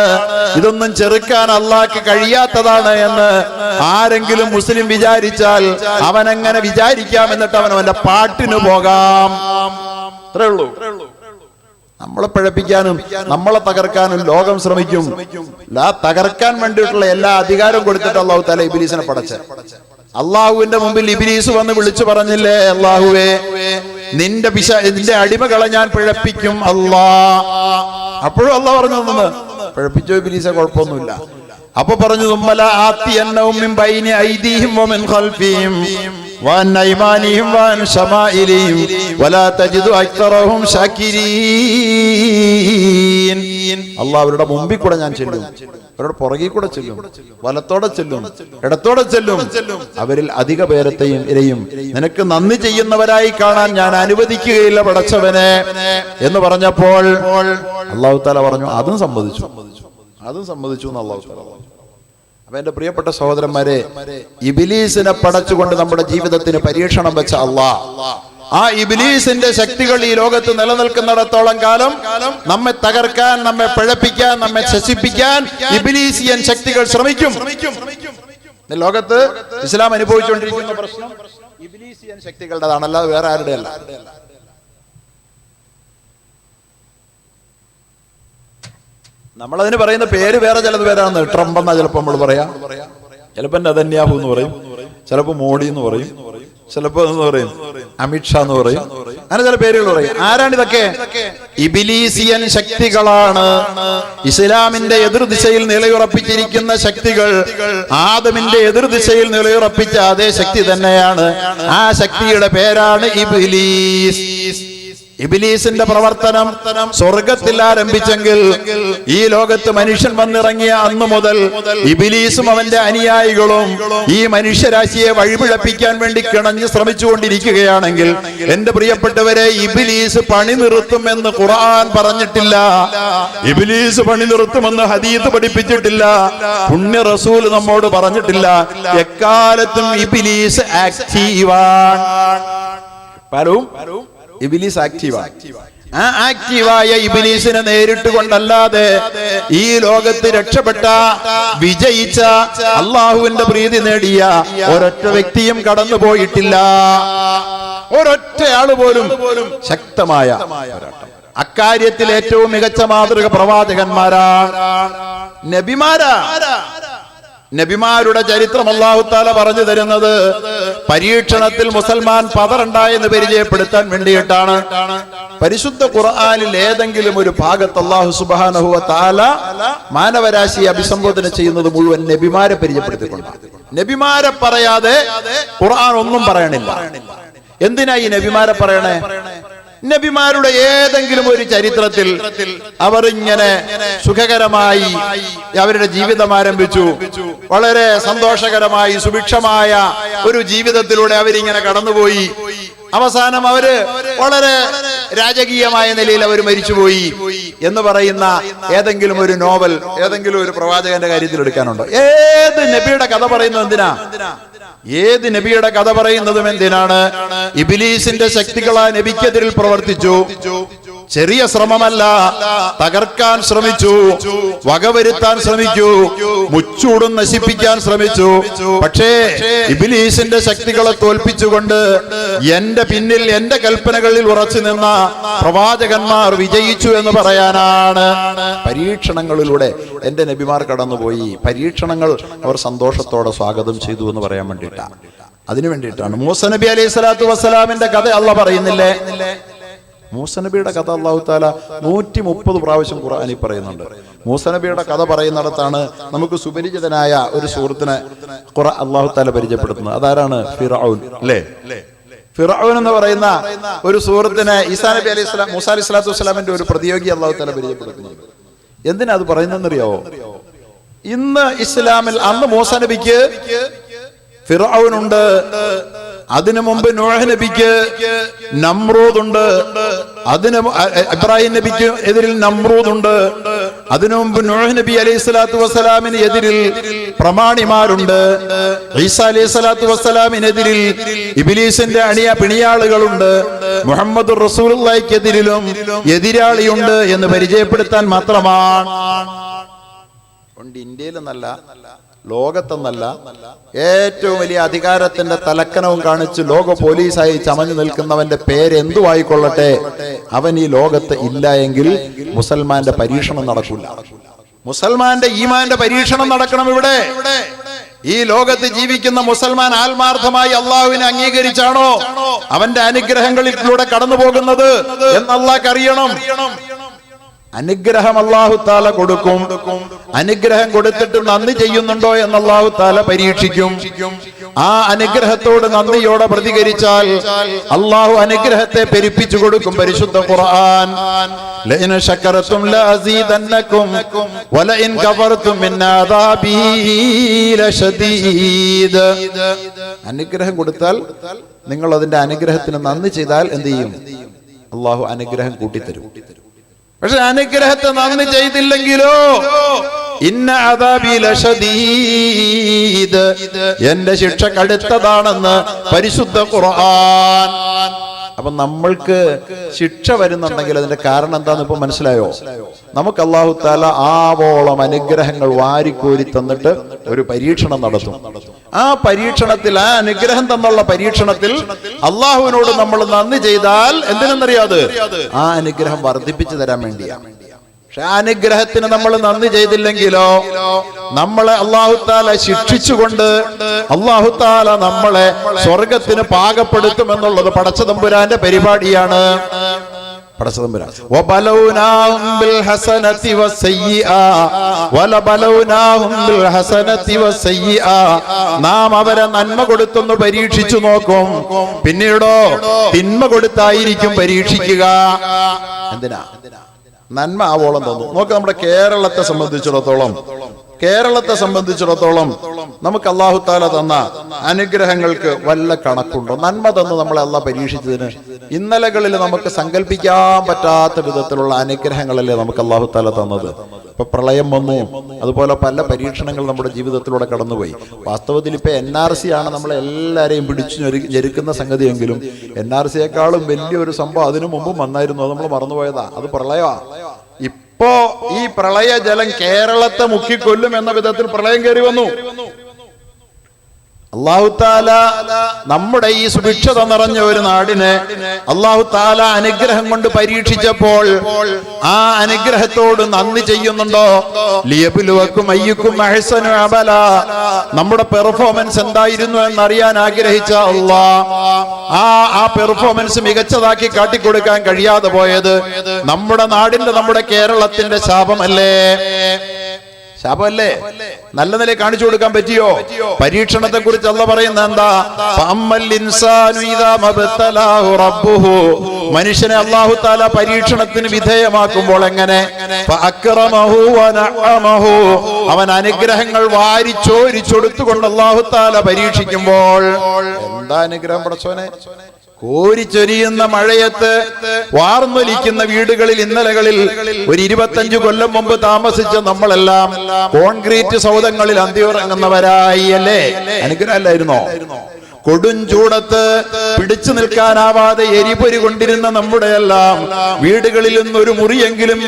ഇതൊന്നും ചെറുക്കാൻ അള്ളാഹ്ക്ക് കഴിയാത്തതാണ് എന്ന് ആരെങ്കിലും മുസ്ലിം വിചാരിച്ചാൽ അവനെങ്ങനെ വിചാരിക്കാം? എന്നിട്ട് അവന്റെ പാട്ടിന് പോകാം. അത്രേ ഉള്ളൂ. നമ്മളെ പിഴപ്പിക്കാനും നമ്മളെ തകർക്കാനും ലോകം ശ്രമിക്കും. തകർക്കാൻ വേണ്ടിയിട്ടുള്ള എല്ലാ അധികാരവും കൊടുത്തിട്ട് അള്ളാഹു തആല ഇബ്ലീസിനെ പടച്ച. അള്ളാഹുവിന്റെ മുമ്പിൽ ഇബ്ലീസ് വന്ന് വിളിച്ചു പറഞ്ഞില്ലേ, അള്ളാഹുവേ, നിന്റെ അടിമകളെ ഞാൻ പിഴപ്പിക്കും അല്ലാഹ്. അപ്പോഴും അള്ളാഹ് പറഞ്ഞു, പിഴപ്പിച്ചോ ഇബ്ലീസെ, കുഴപ്പമൊന്നുമില്ല. അപ്പൊ പറഞ്ഞു, തുമ്മല ആത്തിയന്നഹും മിൻ ബൈനി ഐദീഹിം വമിൻ ഖൽഫിഹിം വഅൻ അയ്മാനിഹിം വഅൻ ശമാഇലിഹിം വലാ തജിദു അക്തറഹും ശാകിരീൻ. അല്ലാഹ് അവരുടെ മുമ്പിൽ കൂടെ ഞാൻ ചെല്ലും, അവരുടെ പുറകിൽ കൂടെ ചെല്ലും, വലത്തോടെ ചെല്ലും, ഇടത്തോടെ ചെല്ലും. അവരിൽ അധിക പേരത്തെയും നിനക്ക് നന്ദി ചെയ്യുന്നവരായി കാണാൻ ഞാൻ അനുവദിക്കുകയില്ല പടച്ചവനെ എന്ന് പറഞ്ഞപ്പോൾ അല്ലാഹു തആല പറഞ്ഞു, അതും സമ്മതിച്ചു എന്ന് അല്ലാഹു തആല പറഞ്ഞു. അപ്പൊ എന്റെ പ്രിയപ്പെട്ട സഹോദരന്മാരെ, ഇബ്ലീസിനെ പടച്ചുകൊണ്ട് നമ്മുടെ ജീവിതത്തിന് പരീക്ഷണം വെച്ച അല്ലാഹ് ആ ഇബ്ലീസിന്റെ ശക്തികൾ ഈ ലോകത്ത് നിലനിൽക്കുന്നിടത്തോളം കാലം നമ്മെ തകർക്കാൻ, നമ്മെ പിഴപ്പിക്കാൻ, നമ്മെ ശശിപ്പിക്കാൻ ഇബ്ലീസിയൻ ശക്തികൾ ശ്രമിക്കും. ലോകത്ത് ഇസ്ലാം അനുഭവിച്ചുകൊണ്ടിരിക്കുന്ന പ്രശ്നം ഇബ്ലീസിയൻ ശക്തികളുടേതാണ്, അല്ലാതെ വേറെ ആരുടെ അല്ല. നമ്മളതിന് പറയുന്ന പേര് വേറെ ചിലത് പേരാണ്. ട്രംപ് എന്നാ ചിലപ്പോ നമ്മൾ പറയാം, ചിലപ്പോ നെതന്യാഹു എന്ന് പറയും, ചിലപ്പോ മോഡി എന്ന് പറയും, ചിലപ്പോ എന്ന് പറയും അമിത്ഷാ എന്ന് പറയും, അങ്ങനെ ചില പേരുകൾ പറയും. ആരാണിതൊക്കെ? ഇബ്ലീസിയൻ ശക്തികളാണ്. ഇസ്ലാമിന്റെ എതിർദിശയിൽ നിലയുറപ്പിച്ചിരിക്കുന്ന ശക്തികൾ ആദമിന്റെ എതിർദിശയിൽ നിലയുറപ്പിച്ച അതേ ശക്തി തന്നെയാണ്. ആ ശക്തിയുടെ പേരാണ് ഇബ്ലീസ്. ഇബ്ലീസിന്റെ പ്രവർത്തനം സ്വർഗത്തിൽ ആരംഭിച്ചെങ്കിൽ ഈ ലോകത്ത് മനുഷ്യൻ വന്നിറങ്ങിയ അന്നു മുതൽ ഇബ്ലീസും അവന്റെ അനുയായികളും ഈ മനുഷ്യരാശിയെ വഴിപിഴപ്പിക്കാൻ വേണ്ടി കിണഞ്ഞ് ശ്രമിച്ചുകൊണ്ടിരിക്കുകയാണെങ്കിൽ എന്റെ പ്രിയപ്പെട്ടവരെ, ഇബ്ലീസ് പണി നിർത്തുമെന്ന് ഖുർആൻ പറഞ്ഞിട്ടില്ല, ഇബ്ലീസ് പണി നിർത്തുമെന്ന് ഹദീസ് പഠിപ്പിച്ചിട്ടില്ല, പുണ്യ റസൂൽ നമ്മോട് പറഞ്ഞിട്ടില്ല. എക്കാലത്തും ഇബ്ലീസ് ആക്റ്റീവാണ്. പലരും ഇബ്ലീസ് ആക്റ്റീവാണ്. ആ ആക്റ്റീവായ ഇബ്ലീസിനെ നേരിട്ട് കൊണ്ടല്ലാതെ ഈ ലോകത്ത് രക്ഷപ്പെട്ട, വിജയിച്ച, അള്ളാഹുവിന്റെ പ്രീതി നേടിയ ഒരൊറ്റ വ്യക്തിയും കടന്നു പോയിട്ടില്ല. ഒരൊറ്റ ആള് പോലും. ശക്തമായ പോരാട്ടം. അക്കാര്യത്തിൽ ഏറ്റവും മികച്ച മാതൃക പ്രവാചകന്മാരാണ്, നബിമാരാ. നബിമാരുടെ ചരിത്രം അല്ലാഹു തആല പറഞ്ഞു തരുന്നത് പരീക്ഷണത്തിൽ മുസൽമാൻ പതറുണ്ടായെന്ന് പരിചയപ്പെടുത്താൻ വേണ്ടിയിട്ടാണ്. പരിശുദ്ധ ഖുർആനിൽ ഏതെങ്കിലും ഒരു ഭാഗത്ത് അല്ലാഹു സുബ്ഹാനഹു വ തആല മാനവരാശിയെ അഭിസംബോധന ചെയ്യുന്നത് മുഴുവൻ നബിമാരെ പരിചയപ്പെടുത്തിക്കൊണ്ടാണ്. നബിമാരെ പറയാതെ ഖുർആൻ ഒന്നും പറയണില്ല. എന്തിനാ ഈ നബിമാരെ പറയണേ? നബിമാരുടെ ഏതെങ്കിലും ഒരു ചരിത്രത്തിൽ അവർ ഇങ്ങനെ സുഖകരമായി അവരുടെ ജീവിതം ആരംഭിച്ചു, വളരെ സന്തോഷകരമായി സുഭിക്ഷമായ ഒരു ജീവിതത്തിലൂടെ അവരിങ്ങനെ കടന്നുപോയി. അവസാനം അവര് വളരെ രാജകീയമായ നിലയിൽ അവർ മരിച്ചുപോയി എന്ന് പറയുന്ന ഏതെങ്കിലും ഒരു നോവൽ, ഏതെങ്കിലും ഒരു പ്രവാചകന്റെ കാര്യത്തിൽ എടുക്കാനുണ്ടോ? ഏത് നബിയുടെ കഥ പറയുന്നത് എന്തിനാ? ഏത് നബിയുടെ കഥ പറയുന്നതും എന്തിനാണ്? ഇബ്ലീസിന്റെ ശക്തികളാ നബിക്കെതിരിൽ പ്രവർത്തിച്ചു. ചെറിയ ശ്രമമല്ല, തകർക്കാൻ ശ്രമിച്ചു, വകവരുത്താൻ ശ്രമിച്ചു, മുച്ചൂടും നശിപ്പിക്കാൻ ശ്രമിച്ചു. പക്ഷേ ഇബ്ലീസിന്റെ ശക്തികളെ തോൽപ്പിച്ചുകൊണ്ട് എന്റെ പിന്നിൽ, എന്റെ കൽപ്പനകളിൽ ഉറച്ചു നിന്ന പ്രവാചകന്മാർ വിജയിച്ചു എന്ന് പറയാനാണ്. പരീക്ഷണങ്ങളിലൂടെ എന്റെ നബിമാർ കടന്നുപോയി. പരീക്ഷണങ്ങൾ അവർ സന്തോഷത്തോടെ സ്വാഗതം ചെയ്തു എന്ന് പറയാൻ വേണ്ടിയിട്ടാണ്, അതിനു വേണ്ടിയിട്ടാണ്. മൂസ നബി അലൈഹി സ്വലാത്തു വസ്സലാമിന്റെ കഥ അള്ളാഹ് പറയുന്നില്ലേ? മൂസ നബിയുടെ കഥ അല്ലാഹു തആല 130 പ്രാവശ്യം ഖുർആനിൽ പറയുന്നുണ്ട്. മൂസ നബിയുടെ കഥ പറയുന്നിടത്താണ് നമുക്ക് സുപരിചിതനായ ഒരു സുഹൃത്തിനെ അല്ലാഹു തആല പരിചയപ്പെടുത്തുന്നത്. അതാരാണ്? ഫിർഔൻ. അല്ലേ? ഫിർഔൻ എന്ന് പറയുന്ന ഒരു സുഹൃത്തിനെ ഈസാ നബി അലൈഹി സ്വലാം, മൂസ അലൈഹി സ്വലാത്തു വസ്സലാമിന്റെ ഒരു പ്രതിയോഗി അല്ലാഹു തആല പരിചയപ്പെടുത്തുന്നുണ്ട്. എന്തിനാ അത് പറയുന്നതെന്നറിയാവോ? ഇന്ന് ഇസ്ലാമിൽ അന്ന് മൂസ നബിക്ക് ഫിർഔൻ ഉണ്ട്, അതിനു മുമ്പ് നൂഹ് നബിക്ക് നമ്രൂദ് ഉണ്ട്, അതിന് ഇബ്രാഹിം നബിക്ക് എതിരിൽ നമ്രൂദ് ഉണ്ട്, അതിനു മുമ്പ് നൂഹ് നബി അലൈഹി സ്വലാത്തു വസ്സലാമിന് എതിരിൽ പ്രമാണിമാരുണ്ട്, ഈസാ അലൈഹി സ്വലാത്തു വസ്സലാമിനെതിരിൽ ഇബ്ലീസിന്റെ പിണിയാളുകളുണ്ട്, മുഹമ്മദ് റസൂലുള്ളാഹിക്കെതിരിലും എതിരാളിയുണ്ട് എന്ന് പരിചയപ്പെടുത്താൻ മാത്രമാണ്. ഇന്ത്യയിലെന്നല്ല, ലോകത്തെന്നല്ല, ഏറ്റവും വലിയ അധികാരത്തിന്റെ തലക്കനവും കാണിച്ച് ലോക പോലീസായി ചമഞ്ഞു നിൽക്കുന്നവന്റെ പേരെന്തുവായിക്കൊള്ളട്ടെ, അവൻ ഈ ലോകത്ത് ഇല്ല എങ്കിൽ മുസൽമാന്റെ പരീക്ഷണം നടക്കില്ല. മുസൽമാന്റെ ഈമാന്റെ പരീക്ഷണം നടക്കണം ഇവിടെ. ഈ ലോകത്ത് ജീവിക്കുന്ന മുസൽമാൻ ആത്മാർത്ഥമായി അള്ളാഹുവിനെ അംഗീകരിച്ചാണോ അവന്റെ അനുഗ്രഹങ്ങളിലൂടെ കടന്നു പോകുന്നത് എന്ന് അള്ളാഹ്ക്ക് അറിയണം. അനുഗ്രഹം അല്ലാഹു തആല കൊടുക്കും. അനുഗ്രഹം കൊടുത്തിട്ട് നന്ദി ചെയ്യുന്നുണ്ടോ എന്ന് അല്ലാഹു തആല പരീക്ഷിക്കും. ആ അനുഗ്രഹത്തോട് നന്ദിയോടെ പ്രതികരിച്ചാൽ അല്ലാഹു അനുഗ്രഹത്തെ പെരുപ്പിച്ചു കൊടുക്കും. പരിശുദ്ധ ഖുർആൻ ലഇൻ ശകറതും ലഅസീദന്നകും വലഇൻ കഫർതും മിൻ അദാബി ലശദീദ്. അനുഗ്രഹം കൊടുത്താൽ നിങ്ങൾ അതിന്റെ അനുഗ്രഹത്തിന് നന്ദി ചെയ്താൽ എന്ത് ചെയ്യും? അല്ലാഹു അനുഗ്രഹം കൂട്ടിത്തരും. പക്ഷെ അനുഗ്രഹത്തെ നന്ദി ചെയ്തില്ലെങ്കിലോ ഇന്ന അദാബി ലശദീദ്, എന്റെ ശിക്ഷ കടുത്തതാണെന്ന് പരിശുദ്ധ ഖുർആൻ. അപ്പൊ നമ്മൾക്ക് ശിക്ഷ വരുന്നുണ്ടെങ്കിൽ അതിന്റെ കാരണം എന്താന്ന് ഇപ്പൊ മനസ്സിലായോ? നമുക്ക് അല്ലാഹു തആല ആവോളം അനുഗ്രഹങ്ങൾ വാരിക്കോരി തന്നിട്ട് ഒരു പരീക്ഷണം നടത്തും. ആ പരീക്ഷണത്തിൽ, ആ അനുഗ്രഹം തന്നുള്ള പരീക്ഷണത്തിൽ അള്ളാഹുവിനോട് നമ്മൾ നന്ദി ചെയ്താൽ എന്തിനെന്നറിയാതെ ആ അനുഗ്രഹം വർദ്ധിപ്പിച്ചു തരാൻ വേണ്ടിയാണ്. പക്ഷെ ആ അനുഗ്രഹത്തിന് നമ്മൾ നന്ദി ചെയ്തില്ലെങ്കിലോ നമ്മളെ അല്ലാഹു തആല ശിക്ഷിച്ചുകൊണ്ട് അല്ലാഹു തആല നമ്മളെ സ്വർഗത്തിന് പാകപ്പെടുത്തുമെന്നുള്ളത് പടച്ച തമ്പുരാന്റെ പരിപാടിയാണ്. നാം അവരെ നന്മ കൊടുത്തൊന്ന് പരീക്ഷിച്ചു നോക്കും, പിന്നീടോ തിന്മ കൊടുത്തായിരിക്കും പരീക്ഷിക്കുക. എന്തിനാ? നന്മ ആവോളം തന്നു. നോക്ക്, നമ്മുടെ കേരളത്തെ സംബന്ധിച്ചിടത്തോളം നമുക്ക് അല്ലാഹു തആല തന്ന അനുഗ്രഹങ്ങൾക്ക് വല്ല കണക്കുണ്ടോ? നന്മ തന്ന് നമ്മളെ അല്ലാഹ് പരീക്ഷിച്ചതിന് ഇന്നലകളിൽ നമുക്ക് സങ്കല്പിക്കാൻ പറ്റാത്ത വിധത്തിലുള്ള അനുഗ്രഹങ്ങളല്ലേ നമുക്ക് അല്ലാഹു തആല തന്നത്. ഇപ്പൊ പ്രളയം വന്നു, അതുപോലെ പല പരീക്ഷണങ്ങൾ നമ്മുടെ ജീവിതത്തിലൂടെ കടന്നുപോയി. വാസ്തവത്തിൽ ഇപ്പൊ NRC ആണ് നമ്മളെ എല്ലാരെയും പിടിച്ചു ഞെരുക്കുന്ന സംഗതിയെങ്കിലും NRCയെക്കാളും വലിയൊരു സംഭവം അതിനു മുമ്പും വന്നായിരുന്നു. അത് നമ്മൾ മറന്നുപോയതാ. അത് പ്രളയമാ. ഇപ്പോ ഈ പ്രളയ ജലം കേരളത്തെ മുക്കിക്കൊല്ലും എന്ന വിധത്തിൽ പ്രളയം കയറി വന്നു. അല്ലാഹു തആല നമ്മുടെ ഈ സുഭിക്ഷത നിറഞ്ഞ ഒരു നാടിനെ അല്ലാഹു തആല അനുഗ്രഹം കൊണ്ട് പരീക്ഷിച്ചപ്പോൾ ആ അനുഗ്രഹത്തോട് നന്ദി ചെയ്യുന്നുണ്ടോ? ലിയബ്ലുവക്കും അയ്യുക്കും അഹ്സനു അമല. നമ്മുടെ പെർഫോമൻസ് എന്തായിരുന്നു എന്നറിയാൻ ആഗ്രഹിച്ച അല്ലാഹ് ആ പെർഫോമൻസ് മികച്ചതാക്കി കാട്ടിക്കൊടുക്കാൻ കഴിയാതെ പോയത് നമ്മുടെ നാടിന്റെ, നമ്മുടെ കേരളത്തിന്റെ ശാപമല്ലേ? നല്ല നില കാണിച്ചു കൊടുക്കാൻ പറ്റിയോ? പരീക്ഷണത്തെ കുറിച്ച് അല്ലാഹ് പറയുന്നത് എന്താ? മനുഷ്യനെ അല്ലാഹു തആല പരീക്ഷണത്തിന് വിധേയമാക്കുമ്പോൾ എങ്ങനെ? അവൻ അനുഗ്രഹങ്ങൾ വാരിച്ചോരിച്ചൊടുത്തുകൊണ്ട് അല്ലാഹു തആല പരീക്ഷിക്കുമ്പോൾ എന്താ അനുഗ്രഹം പടച്ചോനെ? കോരിച്ചൊരിയുന്ന മഴയത്ത് വാർന്നൊലിക്കുന്ന വീടുകളിൽ ഇന്നലകളിൽ ഒരു 25 കൊല്ലം മുമ്പ് താമസിച്ച നമ്മളെല്ലാം കോൺക്രീറ്റ് സൗധങ്ങളിൽ അന്തിയുറങ്ങുന്നവരായി അല്ലേ? അനുഗ്രഹമല്ലായിരുന്നോ? കൊടുംചൂടത്ത് പിടിച്ചു നിൽക്കാനാവാതെ എരിപൊരി കൊണ്ടിരുന്ന നമ്മുടെ എല്ലാം വീടുകളിൽ നിന്നൊരു മുറിയെങ്കിലും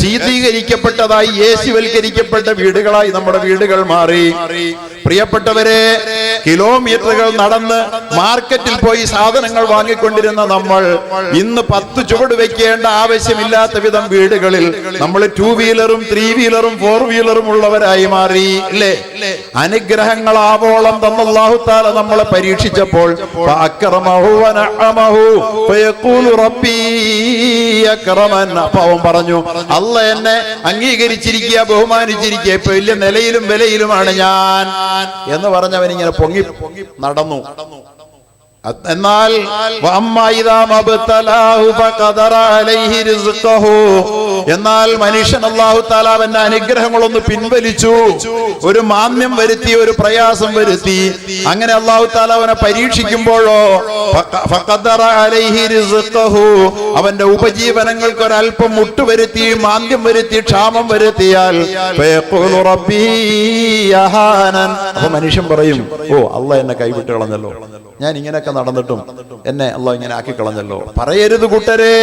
ശീതീകരിക്കപ്പെട്ടതായി, AC-വൽക്കരിക്കപ്പെട്ട വീടുകളായി നമ്മുടെ വീടുകൾ മാറി. പ്രിയപ്പെട്ടവരെ, കിലോമീറ്ററുകൾ നടന്ന് മാർക്കറ്റിൽ പോയി സാധനങ്ങൾ വാങ്ങിക്കൊണ്ടിരുന്ന നമ്മൾ ഇന്ന് 10 ചുവട് വെക്കേണ്ട ആവശ്യമില്ലാത്ത വിധം വീടുകളിൽ നമ്മൾ 2 വീലറും 3 വീലറും 4 വീലറും ഉള്ളവരായി മാറി അല്ലേ? അനുഗ്രഹങ്ങളാവോളം തന്ന അല്ലാഹു തആല നമ്മളെ പരീക്ഷിച്ചപ്പോൾ അവൻ പറഞ്ഞു, അല്ലാഹ് എന്നെ അംഗീകരിച്ചിരിക്കുക, ബഹുമാനിച്ചിരിക്കുക, ഇപ്പൊ വലിയ നിലയിലും വിലയിലുമാണ് ഞാൻ എന്ന് പറഞ്ഞവൻ ഇങ്ങനെ പൊങ്ങി നടന്നു. എന്നാൽ എന്നാൽ മനുഷ്യൻ അല്ലാഹു തആല അവന്റെ അനുഗ്രഹങ്ങളൊന്ന് പിൻവലിച്ചു, ഒരു മാന്യം വരുത്തി, ഒരു പ്രയാസം വരുത്തി. അങ്ങനെ അല്ലാഹു തആല അവനെ പരീക്ഷിക്കുമ്പോഴോ അവന്റെ ഉപജീവനങ്ങൾക്ക് ഒരല്പം മുട്ടുവരുത്തി, മാന്ദ്യം വരുത്തി, ക്ഷാമം വരുത്തിയാൽ അപ്പൊ മനുഷ്യൻ പറയും, ഓ അല്ലാഹ് എന്നെ കൈവിട്ട് കളഞ്ഞല്ലോ, ഞാൻ ഇങ്ങനെയൊക്കെ നടന്നിട്ടും എന്നെ അല്ലാഹ് ഇങ്ങനെ ആക്കി കളഞ്ഞല്ലോ. പറയരുത് കൂട്ടരെ,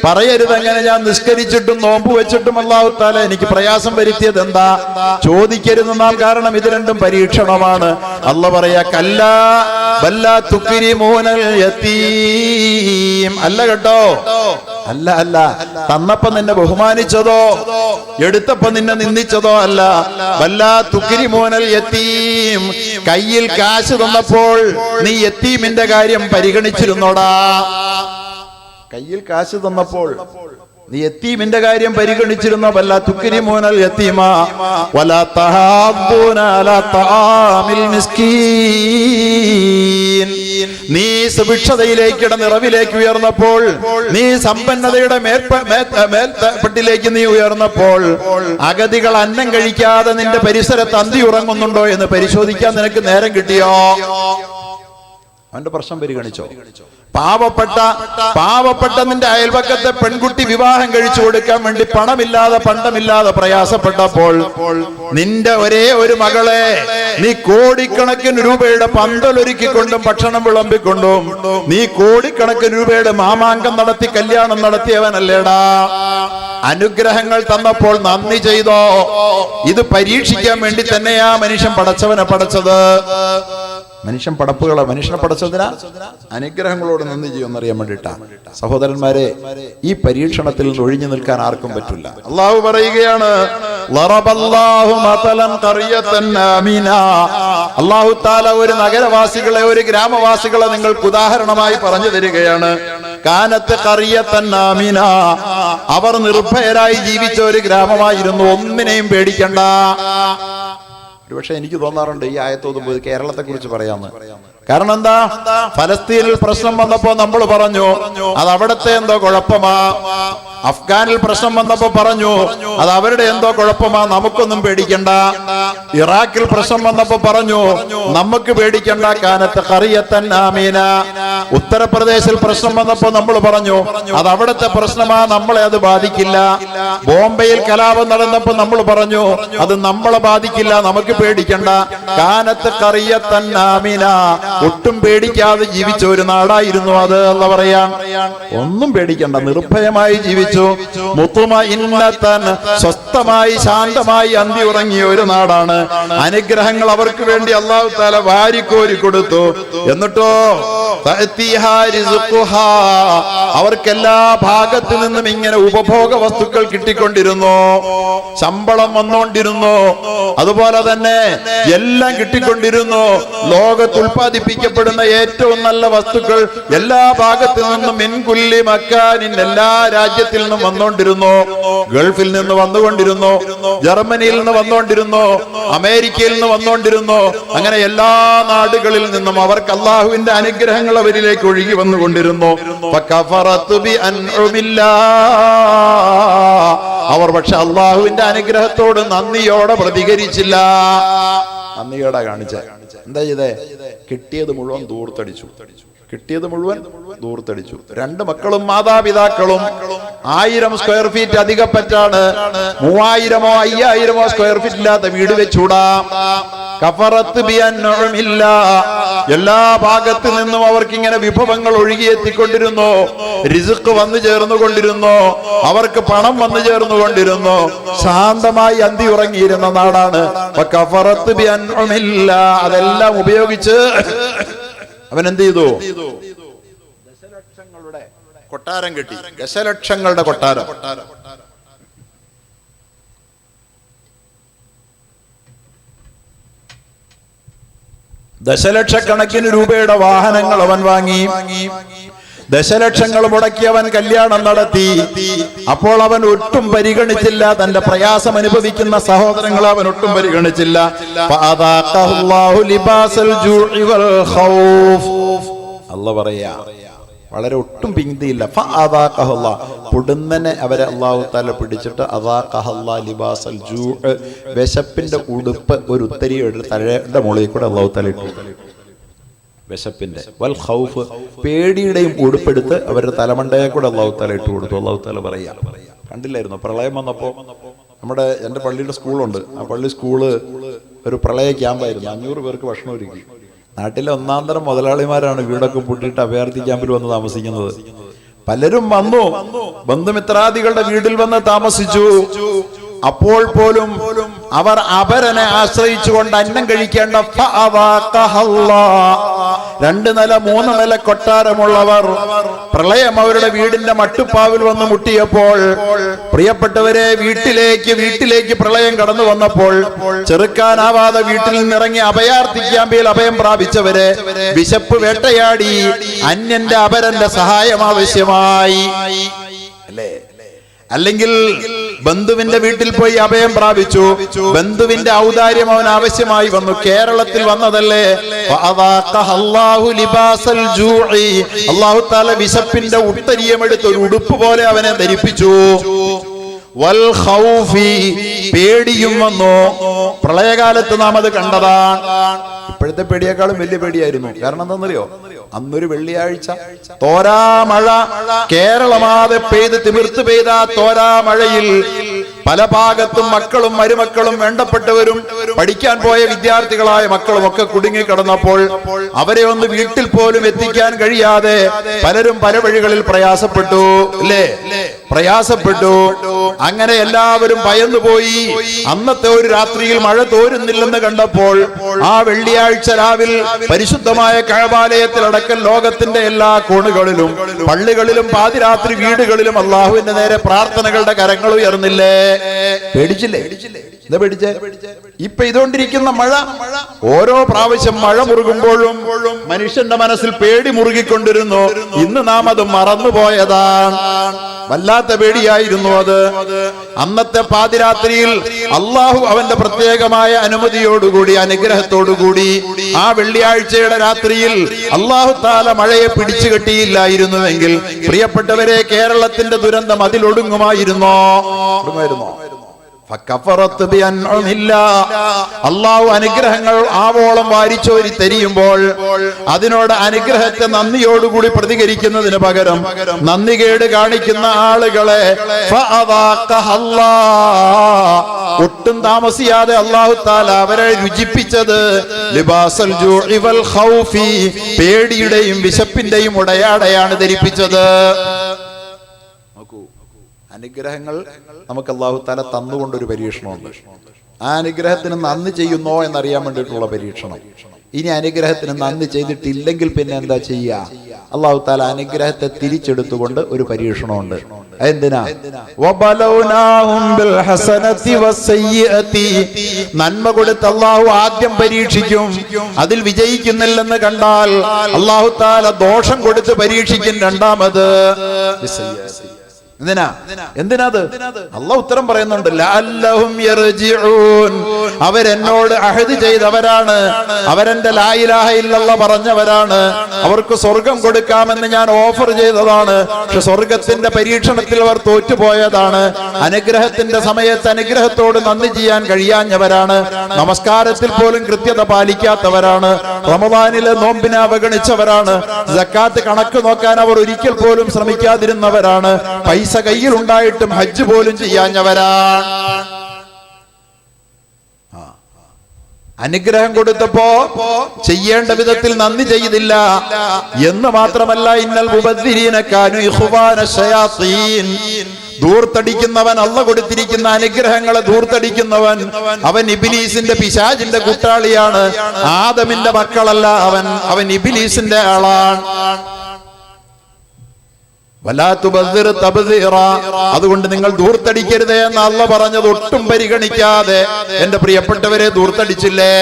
പറയരുത്. അങ്ങനെ ഞാൻ നിസ്കരിച്ചിട്ടും നോമ്പ് വെച്ചിട്ടും അല്ലാഹു തആല എനിക്ക് പ്രയാസം വരുത്തിയത് എന്താ? ചോദിക്കരുത് നാം. കാരണം ഇത് രണ്ടും പരീക്ഷണമാണ്. അല്ലാഹ് പറയാ, കല്ലാ ബല്ലാ തുക്രിമൂനൽ യതീം. അല്ല കേട്ടോ, അല്ല. തന്നപ്പോ നിന്നെ ബഹുമാനിച്ചതോ എടുത്തപ്പോ നിന്നെ നിന്ദിച്ചതോ അല്ല. ബല്ലാ തുക്രിമൂനൽ യതീം. കയ്യിൽ കാശ് തന്നപ്പോൾ നീ യതീമിന്റെ കാര്യം പരിഗണിച്ചിരുന്നോടാ? കയ്യിൽ കാശ് തന്നപ്പോൾ നീ യതീമിന്റെ കാര്യം പരിഗണിച്ചിരുന്നോ? വല്ലാ തുക്രിമൂനൽ യതീമ വലാ തഹാബ്ബൂന അലാ തആമിൽ മിസ്കീൻ. നീ സുഭിക്ഷതയിലേക്ക്, നിറവിലേക്ക് ഉയർന്നപ്പോൾ, നീ സമ്പന്നതയുടെ മേൽപ്പെട്ടിലേക്ക് നീ ഉയർന്നപ്പോൾ, അഗതികൾ അന്നം കഴിക്കാതെ നിന്റെ പരിസരത്ത് അന്തി ഉറങ്ങുന്നുണ്ടോ എന്ന് പരിശോധിക്കാൻ നിനക്ക് നേരം കിട്ടിയോ? അവന്റെ പ്രശ്നം പരിഗണിച്ചോ? പാവപ്പെട്ട നിന്റെ അയൽപക്കത്തെ പെൺകുട്ടി വിവാഹം കഴിച്ചു കൊടുക്കാൻ വേണ്ടി പണ്ടമില്ലാതെ പ്രയാസപ്പെട്ടപ്പോൾ നിന്റെ ഒരേ ഒരു മകളെ നീ കോടിക്കണക്കിന് രൂപയുടെ പന്തലൊരുക്കിക്കൊണ്ടും ഭക്ഷണം വിളമ്പിക്കൊണ്ടും നീ കോടിക്കണക്കിന് രൂപയുടെ മാമാങ്കം നടത്തി കല്യാണം നടത്തിയവനല്ലേടാ. അനുഗ്രഹങ്ങൾ തന്നപ്പോൾ നന്ദി ചെയ്തോ? ഇത് പരീക്ഷിക്കാൻ വേണ്ടി തന്നെയാ മനുഷ്യൻ പടച്ചവനെ പടച്ചത്. മനുഷ്യനെ പടച്ചതിനാ അനുഗ്രഹങ്ങളോട് നന്ദി ചെയ്യുമെന്നറിയാൻ വേണ്ടിട്ടാ. സഹോദരന്മാരെ, ഈ പരീക്ഷണത്തിൽ നിന്ന് ഒഴിഞ്ഞു നിൽക്കാൻ ആർക്കും പറ്റില്ല. അള്ളാഹു പറയുകയാണ്, അള്ളാഹു താല ഒരു നഗരവാസികളെ, ഒരു ഗ്രാമവാസികളെ നിങ്ങൾക്ക് ഉദാഹരണമായി പറഞ്ഞു തരികയാണ്. കാനത്ത് ഖറിയത്തൻ ആമിന, അവർ നിർഭയരായി ജീവിച്ച ഒരു ഗ്രാമമായിരുന്നു. ഒന്നിനെയും പേടിക്കണ്ട. ഒരുപക്ഷെ എനിക്ക് തോന്നാറുണ്ട് ഈ ആയത്തോതുമ്പോൾ കേരളത്തെ കുറിച്ച് പറയാന്ന്. കാരണം എന്താ? ഫലസ്തീനിൽ പ്രശ്നം വന്നപ്പോ നമ്മൾ പറഞ്ഞു അത് അവിടത്തെ എന്തോ കുഴപ്പമാ. അഫ്ഗാനിൽ പ്രശ്നം വന്നപ്പോ പറഞ്ഞു അത് അവരുടെ എന്തോ കുഴപ്പമാ, നമുക്കൊന്നും പേടിക്കണ്ട. ഇറാഖിൽ പ്രശ്നം വന്നപ്പോ പറഞ്ഞു നമുക്ക് പേടിക്കണ്ട, കാനത്ത് ഖറിയത്തൻ ആമീന. ഉത്തർപ്രദേശിൽ പ്രശ്നം വന്നപ്പോ നമ്മൾ പറഞ്ഞു അത് അവിടുത്തെ പ്രശ്നമാ, നമ്മളെ അത് ബാധിക്കില്ല. ബോംബെയിൽ കലാപം നടന്നപ്പോ നമ്മൾ പറഞ്ഞു അത് നമ്മളെ ബാധിക്കില്ല, നമുക്ക് പേടിക്കണ്ട. കാനത്ത് ഖറിയത്തൻ ആമീന, ഒട്ടും പേടിക്കാതെ ജീവിച്ച ഒരു നാടായിരുന്നു അത്. അല്ല പറയാൻ ഒന്നും പേടിക്കണ്ട, നിർഭയമായി ജീവിച്ചു. മുത്തുമഇന്നതൻ, സ്വസ്ഥമായി ശാന്തമായി അന്തി ഉറങ്ങിയ ഒരു നാടാണ്. അനുഗ്രഹങ്ങൾ അവർക്ക് വേണ്ടി അല്ലാഹു തആല വാരിക്കോരി കൊടുത്തു. എന്നിട്ടോ അവർക്ക് എല്ലാ ഭാഗത്തു നിന്നും ഇങ്ങനെ ഉപഭോഗ വസ്തുക്കൾ കിട്ടിക്കൊണ്ടിരുന്നു, ശമ്പളം വന്നുകൊണ്ടിരുന്നു, അതുപോലെ തന്നെ എല്ലാം കിട്ടിക്കൊണ്ടിരുന്നു. ലോകത്ത് ഉൽപ്പാദിപ്പിക്കപ്പെടുന്ന ഏറ്റവും നല്ല വസ്തുക്കൾ എല്ലാ ഭാഗത്തു നിന്നും മിൻകുല്ലി മക്കാനിൻ, എല്ലാ രാജ്യത്തിൽ നിന്നും വന്നുകൊണ്ടിരുന്നു. ഗൾഫിൽ നിന്ന് വന്നുകൊണ്ടിരുന്നു, ജർമ്മനിയിൽ നിന്ന് വന്നുകൊണ്ടിരുന്നു, അമേരിക്കയിൽ നിന്ന് വന്നുകൊണ്ടിരുന്നു. അങ്ങനെ എല്ലാ നാടുകളിൽ നിന്നും അവർക്ക് അള്ളാഹുവിന്റെ അനുഗ്രഹങ്ങൾ അവരിലേക്ക് ഒഴുകി വന്നുകൊണ്ടിരുന്നു. അവർ പക്ഷെ അള്ളാഹുവിന്റെ അനുഗ്രഹത്തോട് നന്ദിയോടെ പ്രതികരിച്ചില്ല. നന്ദിയോടെ കാണിച്ച എന്താ ചെയ്തേ? കിട്ടിയത് മുഴുവൻ ദൂർത്തടിച്ചു. രണ്ട് മക്കളും മാതാപിതാക്കളും 1000 സ്ക്വയർ ഫീറ്റ് അധികപ്പറ്റാണ്. 3000-ഓ 5000-ഓ സ്ക്വയർ ഫീറ്റ് ഇല്ലാത്ത വീട് വെച്ചൂടാ. കഫറത്ത് ബിഅൻഉമില്ല, എല്ലാ ഭാഗത്തു നിന്നും അവർക്ക് ഇങ്ങനെ വിഭവങ്ങൾ ഒഴുകിയെത്തിക്കൊണ്ടിരുന്നു. റിസ്ക് വന്നു ചേർന്നുകൊണ്ടിരുന്നു, അവർക്ക് പണം വന്നു ചേർന്നുകൊണ്ടിരുന്നു. ശാന്തമായി അന്തി ഉറങ്ങിയിരുന്ന നാടാണ്. കഫറത്ത് ബിഅൻഉമില്ല, അതെല്ലാം ഉപയോഗിച്ച് അവൻ എന്ത് ചെയ്തു? ദശലക്ഷങ്ങളുടെ കൊട്ടാരം കെട്ടി. ദശലക്ഷങ്ങളുടെ കൊട്ടാരം. ദശലക്ഷക്കണക്കിന് രൂപയുടെ വാഹനങ്ങൾ അവൻ വാങ്ങി. ദശലക്ഷങ്ങൾ മുടക്കി അവൻ കല്യാണം നടത്തി. അപ്പോൾ അവൻ ഒട്ടും പരിഗണിച്ചില്ല തന്റെ പ്രയാസം അനുഭവിക്കുന്ന സഹോദരങ്ങളെ അവൻ ഒട്ടും പരിഗണിച്ചില്ല. അല്ലാഹു പറയാ, വളരെ ഒട്ടും പിന്തിയില്ല. പൊടുന്നനെ അവരെ അല്ലാഹു തആല പിടിച്ചിട്ട് ലിബാസൽ ജൂ, വിശപ്പിന്റെ ഉടുപ്പ് ഒരു ഉത്തരിയുടെ തലയുടെ മുകളിൽ കൂടെ അല്ലാഹു തആല ഇട്ടു. വിശപ്പിന്റെ വൽ ഖൗഫ്, പേടിയുടെയും ഉടുപ്പെടുത്ത് അവരുടെ തലമണ്ടയെ കൂടെ അല്ലാഹു തആല ഇട്ട് കൊടുത്തു. അല്ലാഹു തആല പറയാ, കണ്ടില്ലായിരുന്നു പ്രളയം വന്നപ്പോ എൻ്റെ പള്ളിയുടെ സ്കൂളുണ്ട്. ആ പള്ളി സ്കൂള് ഒരു പ്രളയ ക്യാമ്പായിരുന്നു. 500 പേർക്ക് ഭക്ഷണം ഒരുക്കി. നാട്ടിലെ ഒന്നാന്തരം മുതലാളിമാരാണ് വീടൊക്കെ പൂട്ടിയിട്ട് അഭയാർത്ഥി ക്യാമ്പിൽ വന്ന് താമസിക്കുന്നത്. പലരും വന്നു, ബന്ധുമിത്രാദികളുടെ വീട്ടിൽ വന്ന് താമസിച്ചു. അപ്പോൾ പോലും അവർ അപരനെ ആശ്രയിച്ചുകൊണ്ട് അന്നം കഴിക്കേണ്ട 2 നില 3 നില കൊട്ടാരമുള്ളവർ പ്രളയം അവരുടെ വീടിന്റെ മട്ടുപ്പാവിൽ വന്ന് മുട്ടിയപ്പോൾ, പ്രിയപ്പെട്ടവരെ, വീട്ടിലേക്ക് പ്രളയം കടന്നു വന്നപ്പോൾ ചെറുക്കാനാവാതെ വീട്ടിൽ നിന്നിറങ്ങി അഭയാർത്ഥി ക്യാമ്പിൽ അഭയം പ്രാപിച്ചവരെ വിശപ്പ് വേട്ടയാടി. അന്യന്റെ അപരന്റെ സഹായം ആവശ്യമായി അല്ലേ? അല്ലെങ്കിൽ ബന്ധുവിന്റെ വീട്ടിൽ പോയി അഭയം പ്രാപിച്ചു, ബന്ധുവിന്റെ ഔദാര്യം അവൻ ആവശ്യമായി വന്നു. കേരളത്തിൽ വന്നതല്ലേ? അല്ലാഹു തആല വിശപ്പിന്റെ ഉത്തരീയമെടുത്ത് ഒരു ഉടുപ്പ് പോലെ അവനെ ധരിപ്പിച്ചു. വൽ ഖൗഫി, പേടിയും വന്നു. പ്രളയകാലത്ത് നാം അത് കണ്ടതാണ്. ഇപ്പോഴത്തെ പേടിയേക്കാളും വലിയ പേടിയായിരുന്നു. കാരണം എന്താണെന്നറിയോ? അന്നൊരു വെള്ളിയാഴ്ച തോരാ മഴ കേരളമാകെ പെയ്ത് തിമിർത്ത് പെയ്ത തോരാ മഴയിൽ പല ഭാഗത്തും മക്കളും മരുമക്കളും വേണ്ടപ്പെട്ടവരും പഠിക്കാൻ പോയ വിദ്യാർത്ഥികളായ മക്കളും ഒക്കെ കുടുങ്ങിക്കിടന്നപ്പോൾ അവരെ ഒന്ന് വീട്ടിൽ പോലും എത്തിക്കാൻ കഴിയാതെ പലരും പല വഴികളിൽ പ്രയാസപ്പെട്ടു അല്ലേ, പ്രയാസപ്പെട്ടു. അങ്ങനെ എല്ലാവരും ഭയന്നുപോയി. അന്നത്തെ ഒരു രാത്രിയിൽ മഴ തോരുന്നില്ലെന്ന് കണ്ടപ്പോൾ ആ വെള്ളിയാഴ്ച രാവിലെ പരിശുദ്ധമായ കഅബാലയത്തിലടക്കം ലോകത്തിന്റെ എല്ലാ കോണുകളിലും പള്ളികളിലും പാതിരാത്രി വീടുകളിലും അള്ളാഹുവിന്റെ നേരെ പ്രാർത്ഥനകളുടെ കരങ്ങൾ ഉയർന്നില്ലേ? പേടിച്ചില്ലേ? എന്താ പേടിച്ചേ? ഇപ്പൊ ഇതുകൊണ്ടിരിക്കുന്ന മഴ, ഓരോ പ്രാവശ്യം മഴ മുറുകുമ്പോഴും മനുഷ്യന്റെ മനസ്സിൽ പേടി മുറുകിക്കൊണ്ടിരുന്നു. ഇന്ന് നാം അത് മറന്നുപോയതാണ്. വല്ലാത്ത പേടിയായിരുന്നു അത്. അന്നത്തെ പാതിരാത്രിയിൽ അള്ളാഹു അവന്റെ പ്രത്യേകമായ അനുമതിയോടുകൂടി അനുഗ്രഹത്തോടുകൂടി ആ വെള്ളിയാഴ്ചയുടെ രാത്രിയിൽ അള്ളാഹു താല മഴയെ പിടിച്ചു കെട്ടിയില്ലായിരുന്നുവെങ്കിൽ പ്രിയപ്പെട്ടവരെ കേരളത്തിന്റെ ദുരന്തം അതിലൊടുങ്ങുമായിരുന്നോ? അള്ളാഹു അനുഗ്രഹങ്ങൾ ആവോളം വാരിച്ചോരി തെരിയുമ്പോൾ അതിനോട് അനുഗ്രഹത്തെ നന്ദിയോടുകൂടി പ്രതികരിക്കുന്നതിന് പകരം നന്ദികേട് കാണിക്കുന്ന ആളുകളെ ഒട്ടും താമസിയാതെ അള്ളാഹു താല അവരെ രുചിപ്പിച്ചത് ലിബാസൽ ജൂഇ വൽ ഖൗഫി, പേടിയുടെയും വിശപ്പിന്റെയും ഉടയാടയാണ് ധരിപ്പിച്ചത്. അനുഗ്രഹങ്ങൾ നമുക്ക് അല്ലാഹു തആല തന്നുകൊണ്ടൊരു പരീക്ഷണമുണ്ട്. ആ അനുഗ്രഹത്തിന് നന്ദി ചെയ്യുന്നോ എന്നറിയാൻ വേണ്ടിയിട്ടുള്ള പരീക്ഷണം. ഇനി അനുഗ്രഹത്തിന് നന്ദി ചെയ്തിട്ടില്ലെങ്കിൽ പിന്നെ എന്താ ചെയ്യുക? അല്ലാഹു തആല അനുഗ്രഹത്തെ തിരിച്ചെടുത്തുകൊണ്ട് ഒരു പരീക്ഷണമുണ്ട്. എന്തിനാ? നന്മ കൊടുത്ത് അല്ലാഹു ആദ്യം പരീക്ഷിക്കും. അതിൽ വിജയിക്കുന്നില്ലെന്ന് കണ്ടാൽ അല്ലാഹു തആല ദോഷം കൊടുത്ത് പരീക്ഷിക്കും രണ്ടാമത്. എന്തിനാത്? അല്ലാഹു ഉത്തരം പറയുന്നുണ്ട്. ലഅല്ലഹും യർജിഊൻ, അവരെന്നോട് അഹദ് ചെയ്തവരാണ്, അവരെന്റെ ലാ ഇലാഹ ഇല്ലല്ലാഹ് പറഞ്ഞവരാണ്, അവർക്ക് സ്വർഗം കൊടുക്കാമെന്ന് ഞാൻ ഓഫർ ചെയ്തതാണ്. പക്ഷെ സ്വർഗത്തിന്റെ പരീക്ഷണത്തിൽ അവർ തോറ്റുപോയതാണ്. അനുഗ്രഹത്തിന്റെ സമയത്ത് അനുഗ്രഹത്തോട് നന്ദി ചെയ്യാൻ കഴിയാഞ്ഞവരാണ്. നമസ്കാരത്തിൽ പോലും കൃത്യത പാലിക്കാത്തവരാണ്. റമദാനിലെ നോമ്പിനെ അവഗണിച്ചവരാണ്. സക്കാത്ത് കണക്ക് നോക്കാൻ അവർ ഒരിക്കൽ പോലും ശ്രമിക്കാതിരുന്നവരാണ്. പൈസ കയ്യിലുണ്ടായിട്ടും ഹജ്ജ് പോലും ചെയ്യാഞ്ഞവരാണ്. അനുഗ്രഹം കൊടുത്തപ്പോ ചെയ്യേണ്ട വിധത്തിൽ നന്ദി ചെയ്തില്ല എന്ന് മാത്രമല്ല, ഇന്നൽ മുബദ്ദിരീന കാനു ഇഖ്വാന ശയാത്തീൻ, ധൂർത്തടിക്കുന്നവൻ, അള്ള കൊടുത്തിരിക്കുന്ന അനുഗ്രഹങ്ങളെ ധൂർത്തടിക്കുന്നവൻ അവൻ ഇബ്ലീസിന്റെ പിശാചിന്റെ കൂട്ടാളിയാണ്. ആദമിന്റെ മക്കളല്ല അവൻ ഇബ്ലീസിന്റെ ആളാണ്. അതുകൊണ്ട് നിങ്ങൾ ധൂർത്തടിക്കരുതേ എന്ന് അള്ള പറഞ്ഞത് ഒട്ടും പരിഗണിക്കാതെ എന്റെ പ്രിയപ്പെട്ടവരെ ധൂർത്തടിച്ചില്ലേ?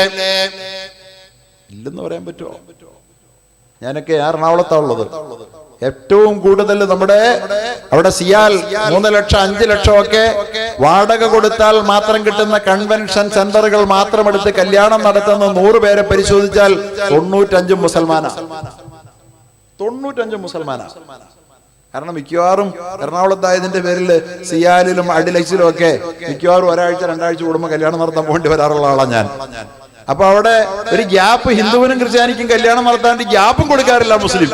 ഇല്ലെന്ന് പറയാൻ പറ്റുമോ? ഞാനൊക്കെ എറണാകുളത്താ ഉള്ളത്. ഏറ്റവും കൂടുതൽ നമ്മുടെ അവിടെ സിയാൽ 3 ലക്ഷം 5 ലക്ഷം ഒക്കെ വാടക കൊടുത്താൽ മാത്രം കിട്ടുന്ന കൺവെൻഷൻ സെന്ററുകൾ മാത്രം എടുത്ത് കല്യാണം നടത്തുന്ന 100 പേരെ പരിശോധിച്ചാൽ 95 മുസൽമാനാ. 95 മുസൽമാനാ. കാരണം മിക്കവാറും എറണാകുളത്തായതിന്റെ പേരിൽ സിയാലിലും അഡിലക്സിലും ഒക്കെ മിക്കവാറും ഒരാഴ്ച 2 ആഴ്ച കൂടുമ്പോൾ കല്യാണം നടത്താൻ പോകേണ്ടി വരാറുള്ള ആളാണ് ഞാൻ. അപ്പൊ അവിടെ ഒരു ഗ്യാപ്പ് ഹിന്ദുവിനും ക്രിസ്ത്യാനിക്കും കല്യാണം നടത്താൻ ഗ്യാപ്പും കൊടുക്കാറില്ല മുസ്ലിം.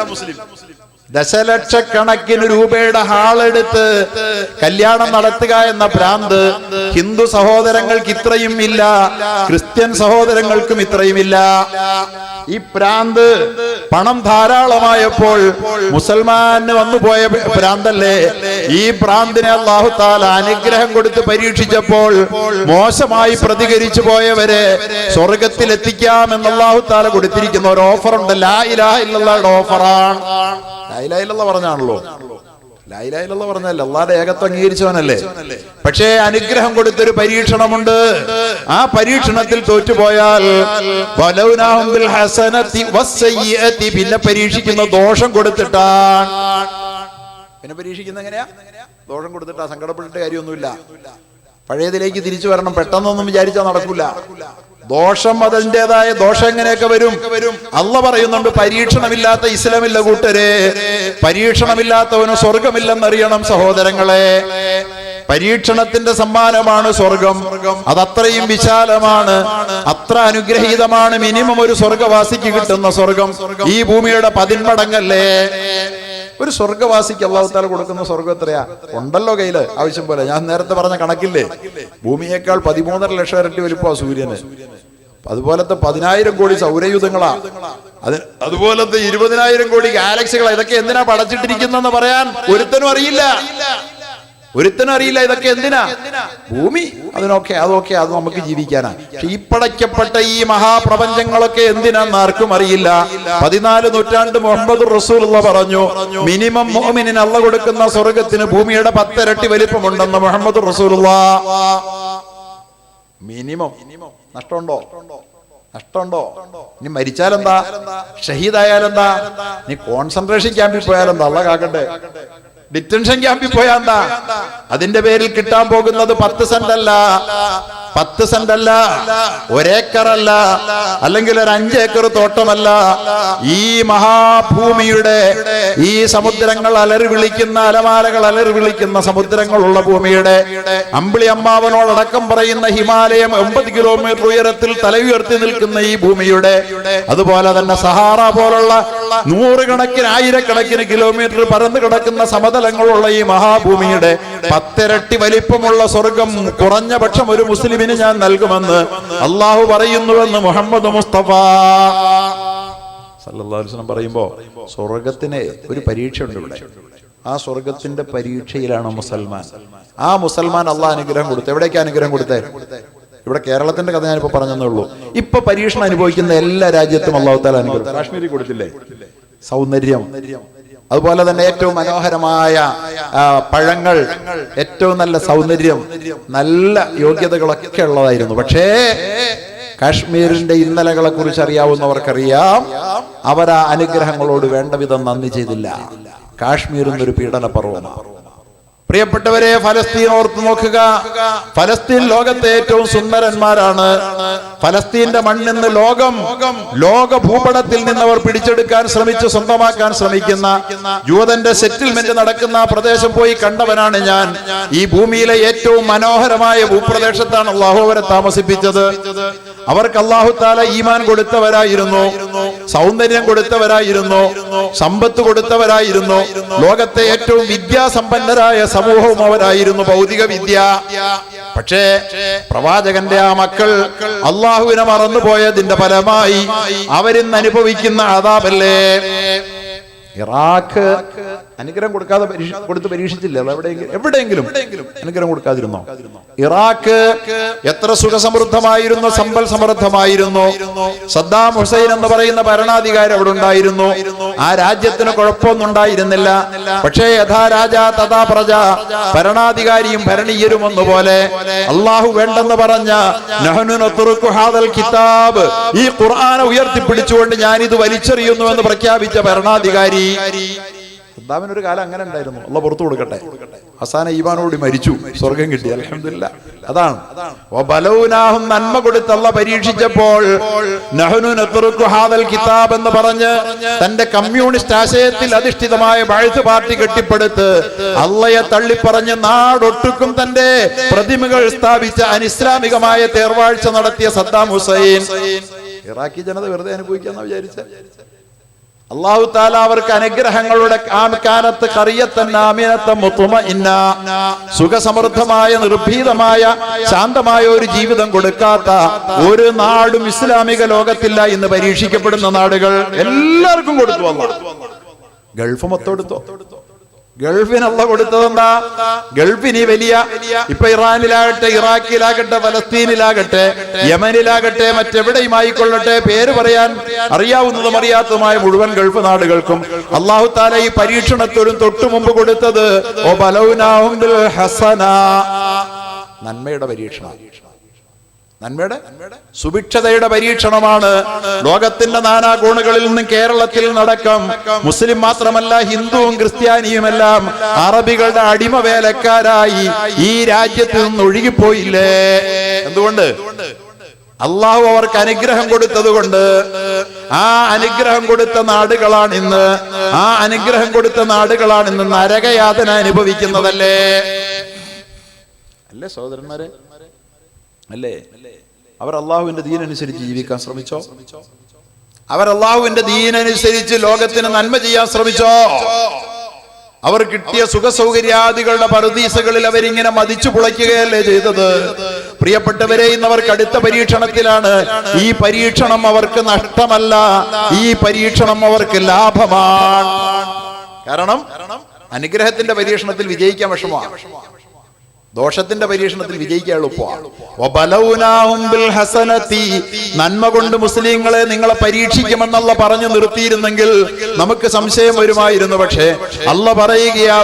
ദശലക്ഷക്കണക്കിന് രൂപയുടെ ഹാളെടുത്ത് കല്യാണം നടത്തുക എന്ന ഭ്രാന്ത് ഹിന്ദു സഹോദരങ്ങൾക്ക് ഇത്രയും ഇല്ല, ക്രിസ്ത്യൻ സഹോദരങ്ങൾക്കും ഇത്രയും ഇല്ല. ഈ ഭ്രാന്ത് പണം ധാരാളമായപ്പോൾ മുസൽമാന് വന്നുപോയ ഭ്രാന്തല്ലേ? ഈ ഭ്രാന്തിനെ അല്ലാഹു തആല അനുഗ്രഹം കൊടുത്ത് പരീക്ഷിച്ചപ്പോൾ മോശമായി പ്രതികരിച്ചു പോയവരെ സ്വർഗത്തിൽ എത്തിക്കാമെന്ന് അല്ലാഹു തആല കൊടുത്തിരിക്കുന്ന ഒരു ഓഫറുണ്ട്. ലാ ഇലാഹ ഇല്ലല്ലാഹുടെ ഓഫറാണ്. ലാ ഇലാഹ ഇല്ലല്ലാഹ് പറഞ്ഞാണല്ലോ. ലാ ഇലാഹ ഇല്ലല്ലാഹ് പറഞ്ഞല്ലേ അല്ലാഹുവിന്റെ ഏകത്വം അംഗീകരിച്ചവനല്ലേ? പക്ഷേ അനുഗ്രഹം കൊടുത്തൊരു പരീക്ഷണമുണ്ട്. ആ പരീക്ഷണത്തിൽ തോറ്റുപോയാൽ പിന്നെ പരീക്ഷിക്കുന്ന ദോഷം കൊടുത്തിട്ടാണ്. പിന്നെ പരീക്ഷിക്കുന്ന എങ്ങനെയാ? ദോഷം കൊടുത്തിട്ടാ. സങ്കടപ്പെട്ടിട്ട് കാര്യമൊന്നുമില്ല. പഴയതിലേക്ക് തിരിച്ചു വരണം. പെട്ടെന്നൊന്നും വിചാരിച്ചാൽ നടക്കൂല. ദോഷം അതിൻ്റെതായ ദോഷം എങ്ങനെയൊക്കെ വരും. അള്ള പറയുന്നുണ്ട്, പരീക്ഷണമില്ലാത്ത ഇസ്ലാമില്ല കൂട്ടരെ. പരീക്ഷണമില്ലാത്തവന് സ്വർഗമില്ലെന്നറിയണം സഹോദരങ്ങളെ. പരീക്ഷണത്തിന്റെ സമ്മാനമാണ് സ്വർഗം. അതത്രയും വിശാലമാണ്, അത്ര അനുഗ്രഹീതമാണ്. മിനിമം ഒരു സ്വർഗവാസിക്ക് കിട്ടുന്ന സ്വർഗം ഈ ഭൂമിയുടെ 10 മടങ്ങല്ലേ. ഒരു സ്വർഗവാസിക്ക് അല്ലാഹു തആല കൊടുക്കുന്ന സ്വർഗം എത്രയാ? ഉണ്ടല്ലോ കയ്യില് ആവശ്യം പോലെ. ഞാൻ നേരത്തെ പറഞ്ഞ കണക്കില്ലേ, ഭൂമിയേക്കാൾ 13.5 ലക്ഷം ഇരട്ടി വലിപ്പമാണ് സൂര്യന്. അതുപോലത്തെ 10,000 കോടി സൗരയൂഥങ്ങളാ, അതുപോലത്തെ 20,000 കോടി ഗാലക്സികളാ. ഇതൊക്കെ എന്തിനാ പടച്ചിട്ടിരിക്കുന്നെന്ന് പറയാൻ ഒരുത്തനും അറിയില്ല. ഇതൊക്കെ എന്തിനാ? ഭൂമി അതൊക്കെ അത് നമുക്ക് ജീവിക്കാനാ. പക്ഷെ ഈ പടയ്ക്കപ്പെട്ട ഈ മഹാപ്രപഞ്ചങ്ങളൊക്കെ എന്തിനാന്ന് ആർക്കും അറിയില്ല. 14 നൂറ്റാണ്ട് മുഹമ്മദ് റസൂലുള്ളാഹി പറഞ്ഞു, മിനിമം മുഅ്മിനിന് അല്ലാഹു കൊടുക്കുന്ന സ്വർഗത്തിന് ഭൂമിയുടെ 10 ഇരട്ടി വലിപ്പമുണ്ടെന്ന് മുഹമ്മദ് റസൂലുള്ളാഹി. മിനിമം. നഷ്ടമുണ്ടോ? ഇനി മരിച്ചാലെന്താ? ഷഹീദായാലെന്താ? നീ കോൺസെൻട്രേഷൻ ക്യാമ്പിൽ പോയാലെന്താ? അല്ലാഹു കാക്കട്ടെ. ഡിറ്റൻഷൻ ക്യാമ്പിൽ പോയാ എന്താ? അതിന്റെ പേരിൽ കിട്ടാൻ പോകുന്നത് 10 സെന്റ് അല്ല, 1 ഏക്കറല്ല, അല്ലെങ്കിൽ ഒരു 5 ഏക്കർ തോട്ടമല്ല. ഈ മഹാഭൂമിയുടെ ഈ സമുദ്രങ്ങൾ അലറി വിളിക്കുന്ന, അലമാലകൾ അലറി വിളിക്കുന്ന സമുദ്രങ്ങളുള്ള ഭൂമിയുടെ, അമ്പിളി അമ്മാവനോടക്കം പറയുന്ന ഹിമാലയം 80 കിലോമീറ്റർ ഉയരത്തിൽ തലയുയർത്തി നിൽക്കുന്ന ഈ ഭൂമിയുടെ, അതുപോലെ തന്നെ സഹാറ പോലുള്ള 100 കണക്കിന് 1000 കിലോമീറ്റർ പരന്നു കിടക്കുന്ന സമതലങ്ങളുള്ള ഈ മഹാഭൂമിയുടെ 10 ഇരട്ടി വലിപ്പമുള്ള സ്വർഗം കുറഞ്ഞ പക്ഷം ഒരു മുസ്ലിമിന് ഞാൻ നൽകുമെന്ന് അള്ളാഹു പറയുന്നുവെന്ന് മുഹമ്മദ് മുസ്തഫ സല്ലല്ലാഹു അലൈഹി വസല്ലം പറയുമ്പോ, സ്വർഗത്തിന് ഒരു പരീക്ഷയുണ്ട് ഇവിടെ. ആ സ്വർഗത്തിന്റെ പരീക്ഷയിലാണ് മുസൽമാൻ. ആ മുസൽമാൻ അള്ളാഹ് അനുഗ്രഹം കൊടുത്തു. എവിടേക്ക് അനുഗ്രഹം കൊടുത്തേ? ഇവിടെ കേരളത്തിന്റെ കഥ ഞാനിപ്പോ പറഞ്ഞതേ ഉള്ളൂ. ഇപ്പൊ പരീക്ഷണം അനുഭവിക്കുന്ന എല്ലാ രാജ്യത്തും അള്ളാഹു തആല അനുഗ്രഹം. കാശ്മീരിൽ കൊടുത്തില്ലേ? സൗന്ദര്യം, അതുപോലെ തന്നെ ഏറ്റവും മനോഹരമായ പഴങ്ങൾ, ഏറ്റവും നല്ല സൗന്ദര്യം, നല്ല യോഗ്യതകളൊക്കെ ഉള്ളതായിരുന്നു. പക്ഷേ കാശ്മീരിന്റെ ഇന്നലകളെ കുറിച്ച് അറിയാവുന്നവർക്കറിയാം, അവർ ആ അനുഗ്രഹങ്ങളോട് വേണ്ട വിധം നന്ദി ചെയ്തില്ല. കാശ്മീർ എന്നൊരു പീഡന പർവ്വതമാണ്. പ്രിയപ്പെട്ടവരെ, ഫലസ്തീൻ ഓർത്ത് നോക്കുക. ഫലസ്തീൻ ലോകത്തെ ഏറ്റവും സുന്ദരന്മാരാണ്. ഫലസ്തീന്റെ മണ്ണിന്ന് ലോക ഭൂപടത്തിൽ നിന്ന് അവർ പിടിച്ചെടുക്കാൻ ശ്രമിച്ചു, സ്വന്തമാക്കാൻ ശ്രമിക്കുന്ന ജൂതന്റെ സെറ്റിൽമെന്റ് നടക്കുന്ന പ്രദേശം പോയി കണ്ടവനാണ് ഞാൻ. ഈ ഭൂമിയിലെ ഏറ്റവും മനോഹരമായ ഭൂപ്രദേശത്താണ് അല്ലാഹു അവരെ താമസിപ്പിച്ചത്. അവർക്ക് അല്ലാഹു തആല ഈമാൻ കൊടുത്തവരായിരുന്നു, സൗന്ദര്യം കൊടുത്തവരായിരുന്നു, സമ്പത്ത് കൊടുത്തവരായിരുന്നു, ലോകത്തെ ഏറ്റവും വിദ്യാസമ്പന്നരായ സമൂഹവും അവരായിരുന്നു, ഭൗതിക വിദ്യ. പക്ഷേ പ്രവാചകന്റെ ആ മക്കൾ അള്ളാഹുവിനെ മറന്നുപോയതിന്റെ ഫലമായി അവരിന്ന് അനുഭവിക്കുന്ന അദാബല്ലേ. ഇറാഖ് അനുഗ്രഹം കൊടുത്ത് പരീക്ഷിച്ചില്ല. എവിടെയെങ്കിലും അനുഗ്രഹം കൊടുക്കാതിരുന്നോ? ഇറാഖ് എത്ര സുഖസമൃദ്ധമായിരുന്നു, സമ്പൽ സമൃദ്ധമായിരുന്നു. സദ്ദാം ഹുസൈൻ എന്ന് പറയുന്ന ഭരണാധികാരി അവിടെ ഉണ്ടായിരുന്നു. ആ രാജ്യത്തിന് കുഴപ്പമൊന്നും ഉണ്ടായിരുന്നില്ല. പക്ഷേ യഥാ രാജ തഥാ പ്രജ, ഭരണാധികാരിയും ഭരണീയരും ഒന്നുപോലെ. അള്ളാഹു വേണ്ടെന്ന് പറഞ്ഞ നഹ്നു നത്റുകു ഹാദൽ കിതാബ്, ഈ ഖുർആനെ ഉയർത്തിപ്പിടിച്ചുകൊണ്ട് ഞാനിത് വലിച്ചെറിയുന്നു എന്ന് പ്രഖ്യാപിച്ച ഭരണാധികാരി. സദ്ദാമിനൊരു കാലം അങ്ങനെ ഉണ്ടായിരുന്നു. അള്ളാഹ് പുറത്തു കൊടുക്കട്ടെ. അവസാന ഈമാനോട് മരിച്ചു, സ്വർഗം കിട്ടി, അൽഹംദുലില്ലാഹ്. അതാണ് വബലൗനാഹും, നന്മ കൊടുത്ത് അള്ളാഹ് പരീക്ഷിച്ചപ്പോൾ നഹ്നു നത്റുകു ഹാദൽ കിതാബ് എന്ന് പറഞ്ഞ് തന്റെ കമ്മ്യൂണിസ്റ്റ് ആശയത്തിൽ അധിഷ്ഠിതമായ ബഅ്സ് പാർട്ടി കെട്ടിപ്പടുത്ത് അള്ളയെ തള്ളിപ്പറഞ്ഞ് നാടൊട്ടുക്കും തന്റെ പ്രതിമകൾ സ്ഥാപിച്ച അനിസ്ലാമികമായ തേർവാഴ്ച നടത്തിയ സദ്ദാം ഹുസൈൻ ഇറാഖി ജനത വെറുതെ അനുഭവിക്കാന്ന് വിചാരിച്ച അല്ലാഹു തആല അവർക്ക് അനുഗ്രഹങ്ങളുടെ കാനത്ത് ഖറിയത്തൻ ആമിനത്തൻ മുത്മഇന്ന, സുഖസമൃദ്ധമായ നിർഭീതമായ ശാന്തമായ ഒരു ജീവിതം കൊടുക്കാത്ത ഒരു നാടും ഇസ്ലാമിക ലോകത്തില്ല. ഇന്ന് പരീക്ഷിക്കപ്പെടുന്ന നാടുകൾ എല്ലാവർക്കും കൊടുത്തു. അല്ലാഹ് ഗൾഫ് മൊത്തം എടുത്തോ? ഗൾഫിന് അല്ലാഹ് കൊടുത്തതെന്താ? ഗൾഫിന് വലിയ, ഇപ്പൊ ഇറാനിലാകട്ടെ, ഇറാഖിലാകട്ടെ, ഫലസ്തീനിലാകട്ടെ, യമനിലാകട്ടെ, മറ്റെവിടെയും ആയിക്കൊള്ളട്ടെ, പേര് പറയാൻ അറിയാവുന്നതും അറിയാത്തതുമായ മുഴുവൻ ഗൾഫ് നാടുകൾക്കും അല്ലാഹു തആല ഈ പരീക്ഷണത്തോടും തൊട്ടു മുമ്പ് കൊടുത്തത് വബലൗനാഹും ബിൽ ഹസന, നന്മയുടെ പരീക്ഷണം, നന്മയുടെ സുഭിക്ഷതയുടെ പരീക്ഷണമാണ്. ലോകത്തിന്റെ നാനാ കോണുകളിൽ നിന്നും കേരളത്തിൽ നടക്കം മുസ്ലിം മാത്രമല്ല ഹിന്ദുവും ക്രിസ്ത്യാനിയുമെല്ലാം അറബികളുടെ അടിമ വേലക്കാരായി ഈ രാജ്യത്ത് നിന്ന് ഒഴുകിപ്പോയില്ലേ? എന്തുകൊണ്ട്? അള്ളാഹു അവർക്ക് അനുഗ്രഹം കൊടുത്തത് കൊണ്ട്. ആ അനുഗ്രഹം കൊടുത്ത നാടുകളാണ് ഇന്ന്, ആ അനുഗ്രഹം കൊടുത്ത നാടുകളാണ് ഇന്ന് നരകയാതന അനുഭവിക്കുന്നതല്ലേ? അല്ലേ സഹോദരന്മാരെ? അല്ലേ? അവർ അള്ളാഹുവിന്റെ ദീനനുസരിച്ച് ജീവിക്കാൻ ശ്രമിച്ചോ? അവർ അള്ളാഹുവിന്റെ ദീനനുസരിച്ച് ലോകത്തിന് നന്മ ചെയ്യാൻ ശ്രമിച്ചോ? അവർ കിട്ടിയ സുഖസൗകര്യാദികളുടെ പറുദീസകളിൽ അവരിങ്ങനെ മതിച്ചു പുളയ്ക്കുകയല്ലേ ചെയ്തത്? പ്രിയപ്പെട്ടവരെ, ഇന്ന് അവർ കടുത്ത പരീക്ഷണത്തിലാണ്. ഈ പരീക്ഷണം അവർക്ക് നഷ്ടമല്ല, ഈ പരീക്ഷണം അവർക്ക് ലാഭമാണ്. കാരണം അനുഗ്രഹത്തിന്റെ പരീക്ഷണത്തിൽ വിജയിക്കാൻ വിഷമമാണ്, ദോഷത്തിന്റെ പരീക്ഷണത്തിൽ വിജയിക്കാൻ എളുപ്പമാണ്. നന്മ കൊണ്ട് മുസ്ലിങ്ങളെ നിങ്ങളെ പരീക്ഷിക്കുമെന്നുള്ള പറഞ്ഞു നിർത്തിയിരുന്നെങ്കിൽ നമുക്ക് സംശയം വരുമായിരുന്നു. പക്ഷേ അല്ല പറയുകയാ,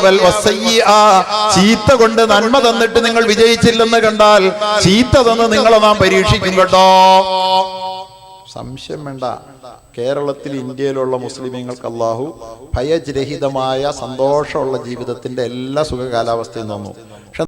ചീത്ത കൊണ്ട് നന്മ തന്നിട്ട് നിങ്ങൾ വിജയിച്ചില്ലെന്ന് കണ്ടാൽ ചീത്ത തന്ന് നിങ്ങളെ നാം പരീക്ഷിക്കും കേട്ടോ. സംശയം വേണ്ട. കേരളത്തിൽ, ഇന്ത്യയിലുള്ള മുസ്ലിമീങ്ങൾക്ക് അള്ളാഹു ഭയരഹിതമായ സന്തോഷമുള്ള ജീവിതത്തിന്റെ എല്ലാ സുഖ കാലാവസ്ഥയും തന്നു.